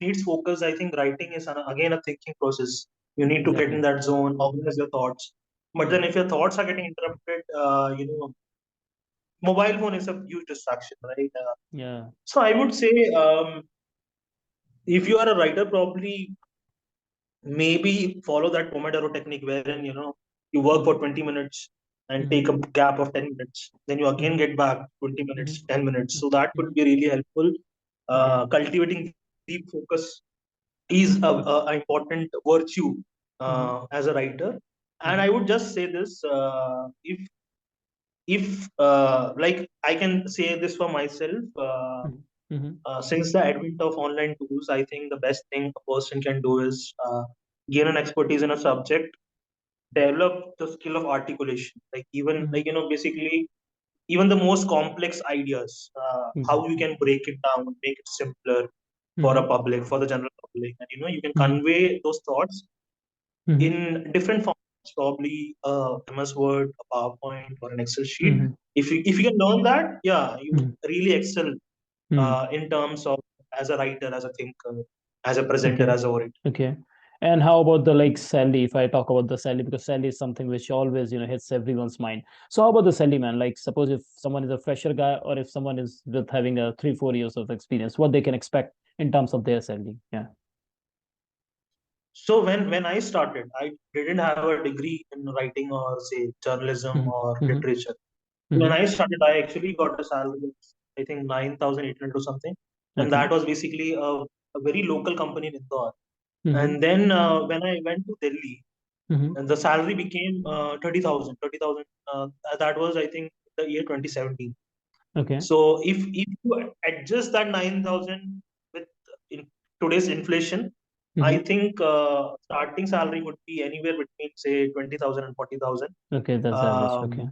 needs focus. I think writing is again a thinking process. You need to get in Exactly. that zone, organize your thoughts. But Yeah. then if your thoughts are getting interrupted, mobile phone is a huge distraction, right? Yeah. So I would say, if you are a writer, probably maybe follow that Pomodoro technique, wherein you work Mm-hmm. for 20 minutes and Mm-hmm. take a gap of 10 minutes, then you again Mm-hmm. get back 20 Mm-hmm. minutes, 10 minutes. So that could be really helpful. Okay. Cultivating deep focus is a important virtue Mm-hmm. as a writer. And Mm-hmm. I would just say this: if like I can say this for myself. Mm-hmm. Since the advent of online tools, I think the best thing a person can do is gain an expertise in a subject, develop the skill of articulation. Like even Mm-hmm. like basically even the most complex ideas, how you Exactly. can break it down, make it simpler for Mm-hmm. a public, for the general public, and you can Mm-hmm. convey those thoughts Mm-hmm. in different formats, probably MS Word, a PowerPoint, or an Excel sheet. Mm-hmm. If you can learn that, yeah, you Mm-hmm. really excel Mm-hmm. in terms of as a writer, as a thinker, as a presenter, Okay. as a orator. Okay. And how about the like salary? If I talk about the salary, because salary is something which always, hits everyone's mind. So how about the salary, man? Like suppose if someone is a fresher guy or if someone is with having a 3, 4 years of experience, what they can expect in terms of their salary? Yeah. So when I started, I didn't have a degree in writing or say journalism Mm-hmm. or Mm-hmm. literature. When Mm-hmm. I started, I actually got a salary of I think 9,800 or something, and Okay. that was basically a very local company in Indore. Mm-hmm. And then when I went to Delhi, Mm-hmm. and the salary became 30,000. 30,000. That was I think the year 2017. Okay. So if you adjust that 9,000 with in today's inflation, I Mm-hmm. think starting salary would be anywhere between say 20,000 and 40,000. Okay, that's average. Okay.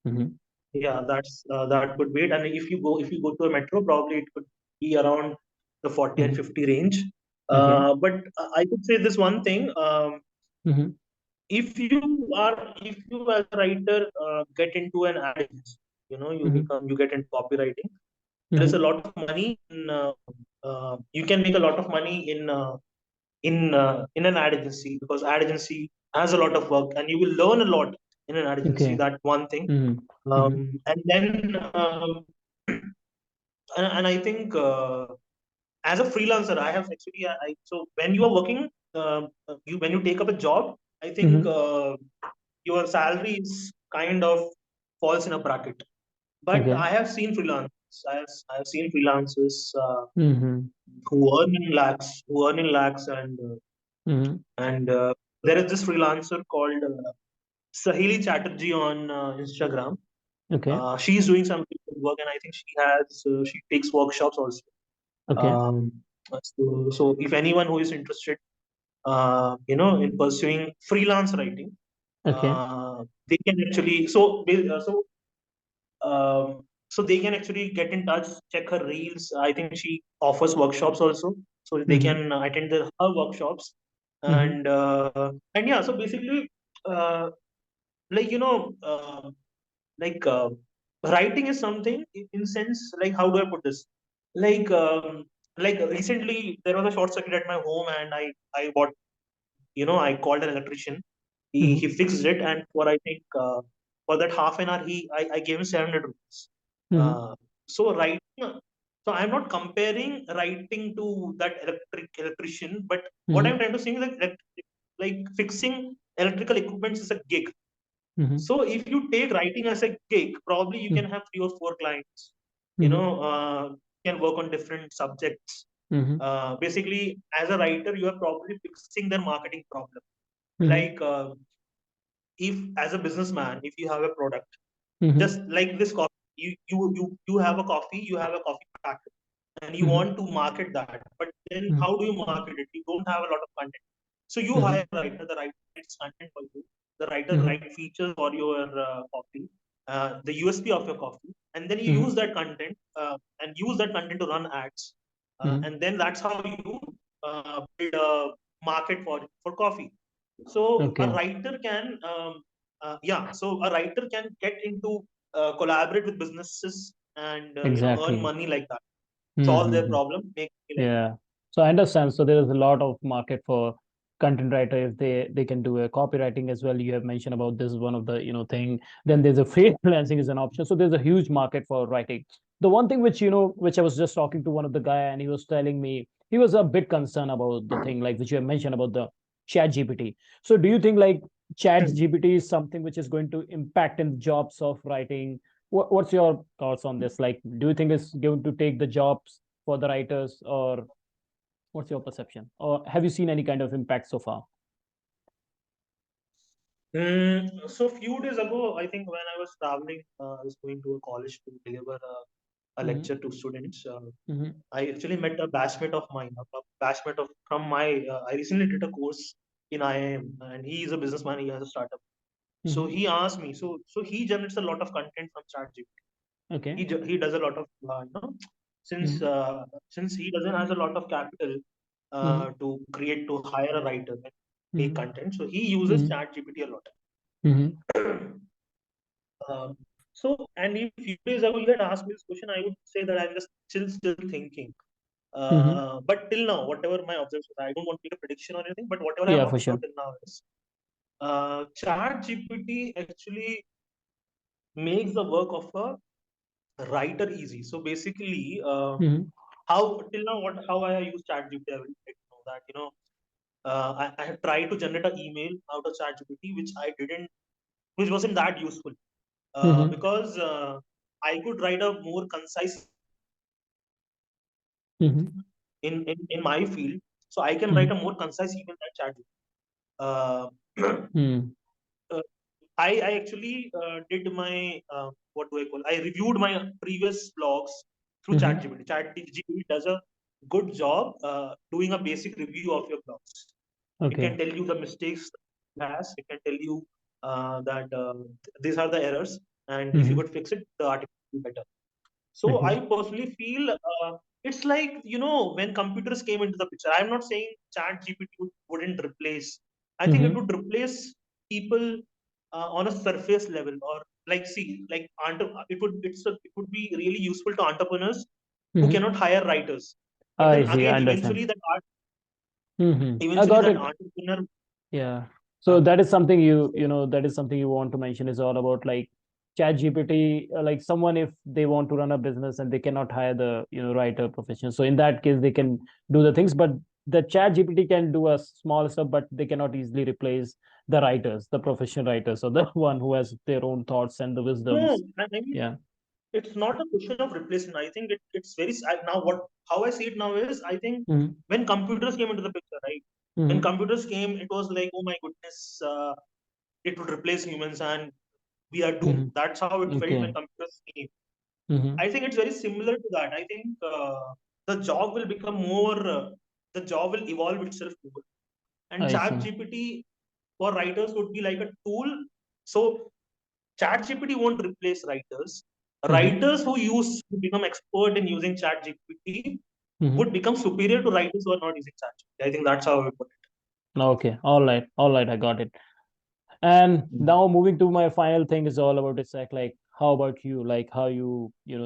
Mm-hmm. Yeah, that could be it. And if you go to a metro, probably it could be around the 40 and Mm-hmm. 50 range. Okay. But I could say this one thing: Mm-hmm. if you as a writer get into an ad agency, Mm-hmm. you get into copywriting. There is Mm-hmm. a lot of money in. You can make a lot of money in an ad agency because ad agency has a lot of work and you will learn a lot in an ad agency. Okay. That one thing. Mm-hmm. Mm-hmm. And then and I think as a freelancer, I have actually so when you are working, you when you take up a job, I think Mm-hmm. your salary is kind of falls in a bracket. But Okay. I have seen freelancers. I have seen freelancers Mm-hmm. who earn in lakhs, Mm-hmm. and there is this freelancer called Sahili Chatterjee on Instagram. Okay. She's doing some good work, and I think she takes workshops also. Okay. Um, so if anyone who is interested, in pursuing freelance writing, Okay. they can actually so they can actually get in touch, check her reels. I think she offers workshops also, so they Mm-hmm. can attend her workshops, Mm-hmm. and yeah. So basically, uh, like like writing is something in sense like how do I put this? Like like recently there was a short circuit at my home, and I bought I called an electrician. He Mm-hmm. fixed it, and for I think for that half an hour I gave him 700 rupees. Mm-hmm. Uh, so writing, so I'm not comparing writing to that electrician, but what Mm-hmm. I'm trying to say is like fixing electrical equipments is a gig. Mm-hmm. So if you take writing as a gig, probably you can have 3 or 4 clients. Mm-hmm. You can work on different subjects. Mm-hmm. Basically, as a writer, you are probably fixing their marketing problem. Mm-hmm. Like if as a businessman, if you have a product, Mm-hmm. just like this coffee, you have a coffee, you have a coffee packet, and you Mm-hmm. want to market that. But then Mm-hmm. how do you market it? You don't have a lot of content. So you Mm-hmm. hire a writer, the writer writes content for you, the writer Mm-hmm. writes features for your coffee, the USP of your coffee, and then you Mm-hmm. use that content and use that content to run ads. Mm-hmm. And then that's how you build a market for coffee. So a Okay. writer can so a writer can get into collaborate with businesses and earn Exactly. money like that, solve their Mm-hmm. problem, make money like Yeah. So I understand. So there is a lot of market for content writer if they can do a copywriting as well. You have mentioned about this is one of the thing. Then there's a freelancing is an option. So there's a huge market for writing. The one thing which which I was just talking to one of the guy and he was telling me he was a bit concerned about the thing like which you have mentioned about the chat GPT. So do you think like chat that. GPT is something which is going to impact in jobs of writing? What's your thoughts on this? Like, do you think it's going to take the jobs for the writers, or what's your perception? Or have you seen any kind of impact so far? So few days ago, I think when I was traveling, I was going to a college to deliver a Mm-hmm. lecture to students. Mm-hmm. I actually met a batchmate of mine, a batchmate of from my. I recently did a course in IIM, and he is a businessman. He has a startup. So Mm-hmm. he asked me. So he generates a lot of content from ChatGPT. Okay. He does a lot of since Mm-hmm. since he doesn't has a lot of capital Mm-hmm. to create to hire a writer and make Mm-hmm. content. So he uses Mm-hmm. ChatGPT a lot. Mm-hmm. So, and if few days ago you had asked me this question, I would say that I'm just still thinking. But till now, whatever my observations, I don't want to make a prediction or anything, but whatever I Yeah, have for sure. observed till now is Chat GPT actually makes the work of a writer easy. So basically, Mm-hmm. how till now, what how I use Chat GPT, I will let you know that I have tried to generate an email out of Chat GPT, which wasn't that useful Mm-hmm. because I could write a more concise Mm-hmm. in my field, so I can write Mm-hmm. a more concise email than Chat GPT. Mm-hmm. uh, I actually did my what do I call? I reviewed my previous blogs through Mm-hmm. ChatGPT. ChatGPT does a good job doing a basic review of your blogs. It can Okay. tell you the mistakes it has. It can tell you that these are the errors, and if you Mm-hmm. could fix it, the article will be better. So Okay. I personally feel it's like when computers came into the picture. I'm not saying Chat GPT wouldn't replace. I think it Mm-hmm. would replace people on a surface level, or like see like it would be really useful to entrepreneurs who Mm-hmm. cannot hire writers. But I then see. I again, understand. Mm-hmm. I eventually got that it. entrepreneur. Yeah. So Uh, that is something that is something you want to mention is all about like chat GPT, like someone if they want to run a business and they cannot hire the, writer profession. So in that case, they can do the things, but the chat GPT can do a small stuff, but they cannot easily replace the writers, the professional writers, or the one who has their own thoughts and the no, wisdoms. I mean Yeah. it's not a question of replacement. I think it's now what how I see it now is I think Mm-hmm. when computers came into the picture, right? When Mm-hmm. computers came, it was like, oh my goodness, it would replace humans and we are doomed. Mm-hmm. That's how it felt when Okay. computers came. Mm-hmm. I think it's very similar to that. I think the job will become more, the job will evolve itself more. And I Chat see. GPT for writers would be like a tool. So ChatGPT won't replace writers. Mm-hmm. Writers who become expert in using ChatGPT Mm-hmm. would become superior to writers who are not using ChatGPT. I think that's how I would put Okay. All right. All right. I got it. And it. now moving to my final thing is all about Isaac. Like, how about you? Like, how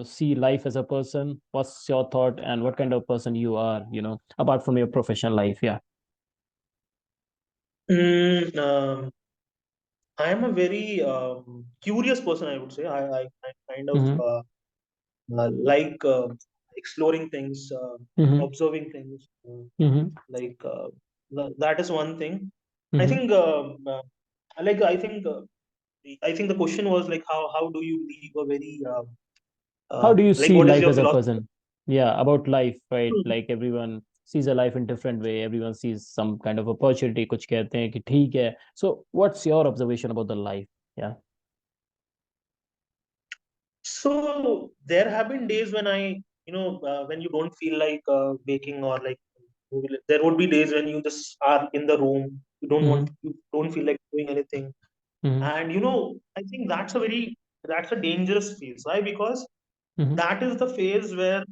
see life as a person? What's your thought and what kind of person you are? Apart from your professional life. Yeah. Mm, I am a very curious person, I would say. I kind of Mm-hmm. like exploring things, Mm-hmm. observing things. Mm-hmm. Like that is one thing. I Mm-hmm. think, like I think the question was like, how do you live a very How do you like see what is life your as a philosophy? person? Yeah, about life, right? Like everyone sees a life in different way. Everyone sees some kind of opportunity. कुछ कहते हैं कि ठीक है. So, what's your observation about the life? Yeah. So there have been days when when you don't feel like baking or like there would be days when you just are in the room. Mm-hmm. You don't feel like doing anything. Mm-hmm. And I think that's a dangerous phase. Why? Because Mm-hmm. that is the phase where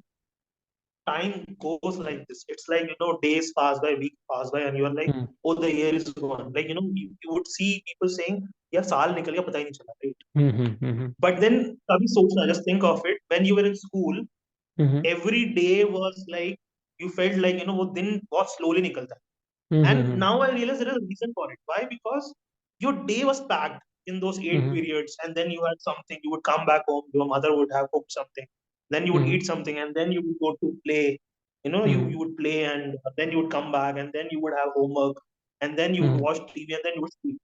time goes like this. It's like, days pass by, weeks pass by, and you're like, oh, the year is gone. Like, you would see people saying, yeah, saal nikal gaya, pata hi nahi chala, right? Mm-hmm. Mm-hmm. But then, kabhi sochna, just think of it. When you were in school, Mm-hmm. every day was like, you felt like, वो दिन बहुत slowly निकलता है. And Mm-hmm. now I realize there is a reason for it. Why? Because your day was packed in those 8 periods, and then you had something. You would come back home. Your mother would have cooked something. Then you would Mm-hmm. eat something, and then you would go to play. You Mm-hmm. would play, and then you would come back, and then you would have homework, and then you would Mm-hmm. watch TV, and then you would sleep.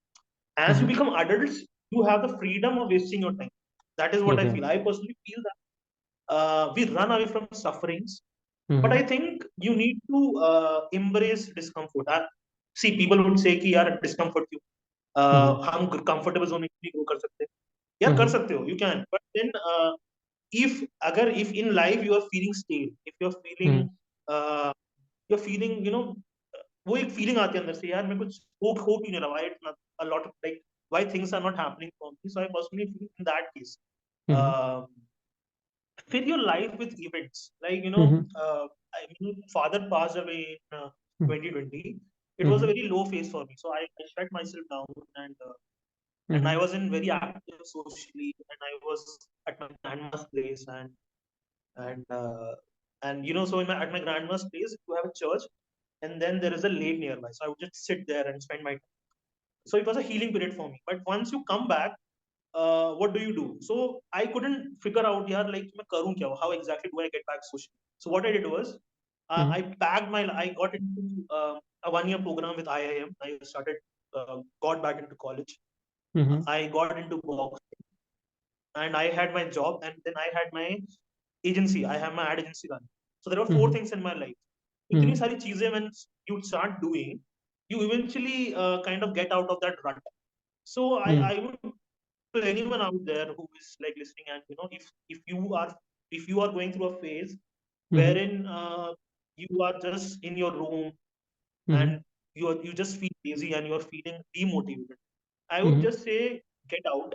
As you Mm-hmm. become adults, you have the freedom of wasting your time. That is what I Okay. feel. I personally feel that we run away from sufferings, but I Mm-hmm. think you need to embrace discomfort. See, people would say कि यार discomfort क्यों? Mm-hmm. हम comfortable zone में नहीं grow कर सकते. या कर Mm-hmm. सकते हो, you can. But then if in life you are feeling stale, if Mm-hmm. uh, you're feeling वो एक feeling आती है अंदर से यार मैं कुछ हो क्यों नहीं रहा? Why it's not a lot of like why things are not happening for me? So I personally feel in that case. Mm-hmm. Um Fill your life with events. Like, Mm-hmm. father passed away in 2020. It was a Mm-hmm. very low phase for me. So I shut myself down, and I Mm-hmm. wasn't very active socially, and I was at my grandma's place, and And so at my grandma's place, you have a church, and then there is a lake nearby. So I would just sit there and spend my time. So it was a healing period for me. But once you come back, what do you do? So I couldn't figure out, yeah, like मैं करूँ क्या? How exactly do I get back socially? So what I did was, Mm-hmm. I got into a 1 year program with IIM. I started, got back into college. Mm-hmm. I got into boxing, and I had my job, and then I had my agency. I have my ad agency running. So there were four Mm-hmm. things in my life. इतनी Mm-hmm. सारी चीजें when you start doing, you eventually kind of get out of that rut. So I would, to anyone out there who is like listening, and if you are going through a phase Mm-hmm. wherein you are just in your room, Mm-hmm. and you just feel lazy and you're feeling demotivated, I would Mm-hmm. just say, get out,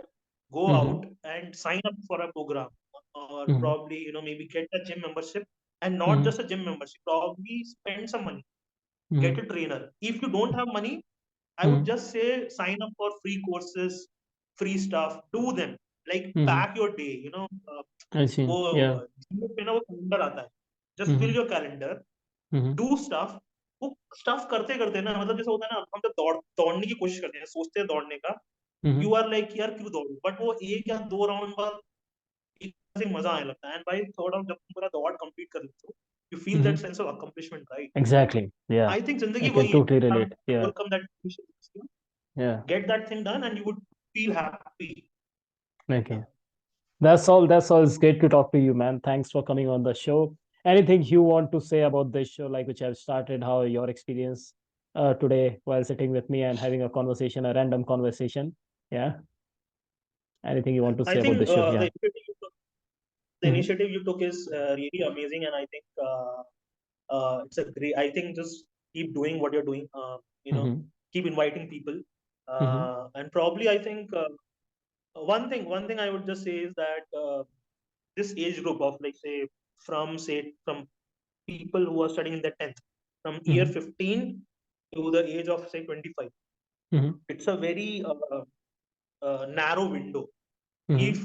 go Mm-hmm. out and sign up for a program, or Mm-hmm. probably maybe get a gym membership, and not Mm-hmm. just a gym membership, probably spend some money, Mm-hmm. get a trainer. If you don't have money, I would Mm-hmm. just say sign up for free courses, free stuff, do them, like Mm-hmm. pack your day, I see. वो Yeah. Gmail पे ना वो calendar आता है, just Mm-hmm. Fill your calendar, Mm-hmm. Do stuff. वो stuff करते करते ना, मतलब जैसे होता है ना, हम जब दौड़ने की कोशिश करते हैं, सोचते हैं दौड़ने का, Mm-hmm. यू आर लाइक यार क्यों दौड़ू, बट वो एक या दो राउंड बाद एक मजा आने लगता है, एंड बाय थर्ड राउंड जब तुम पूरा दौड़ कंप्लीट कर लेते हो, you feel Mm-hmm. That sense of accomplishment, right? Exactly. Yeah. I think I जिंदगी can वही है, totally relate. Yeah. Overcome that, Yeah. get that thing done, and you would feel happy. Okay. Yeah. That's all. That's all. It's great to talk to you, man. Thanks for coming on the show. Anything you want to say about this show, like which I've started, how your experience today while sitting with me and having a conversation, a random conversation? Yeah. Anything you want to I say about the think show? Yeah. the Mm-hmm. initiative you took is really amazing, and I think it's a great. I think just keep doing what you're doing. Mm-hmm. Keep inviting people, Mm-hmm. and probably I think one thing I would just say is that this age group of, like, from people who are studying in the 10th, from year Mm-hmm. 15 to the age of say 25, Mm-hmm. it's a very narrow window. Mm-hmm. If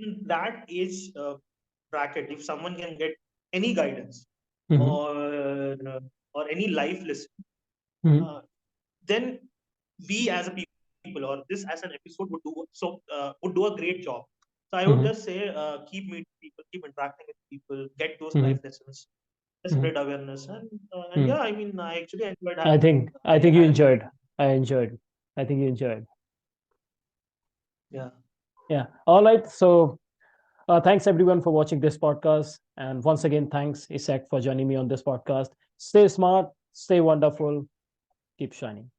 in that age bracket, if someone can get any guidance, Mm-hmm. or any life lesson, Mm-hmm. uh, then we as a people, or this as an episode would do a great job. So I would Mm-hmm. just say, keep meeting people, keep interacting with people, get those Mm-hmm. life lessons, Mm-hmm. spread awareness, and Mm-hmm. yeah, I mean, I actually enjoyed I having think I I think you had enjoyed. I enjoyed. I think you enjoyed. Yeah. Yeah. All right. So thanks everyone for watching this podcast. And once again, thanks Isaac for joining me on this podcast. Stay smart, stay wonderful, keep shining.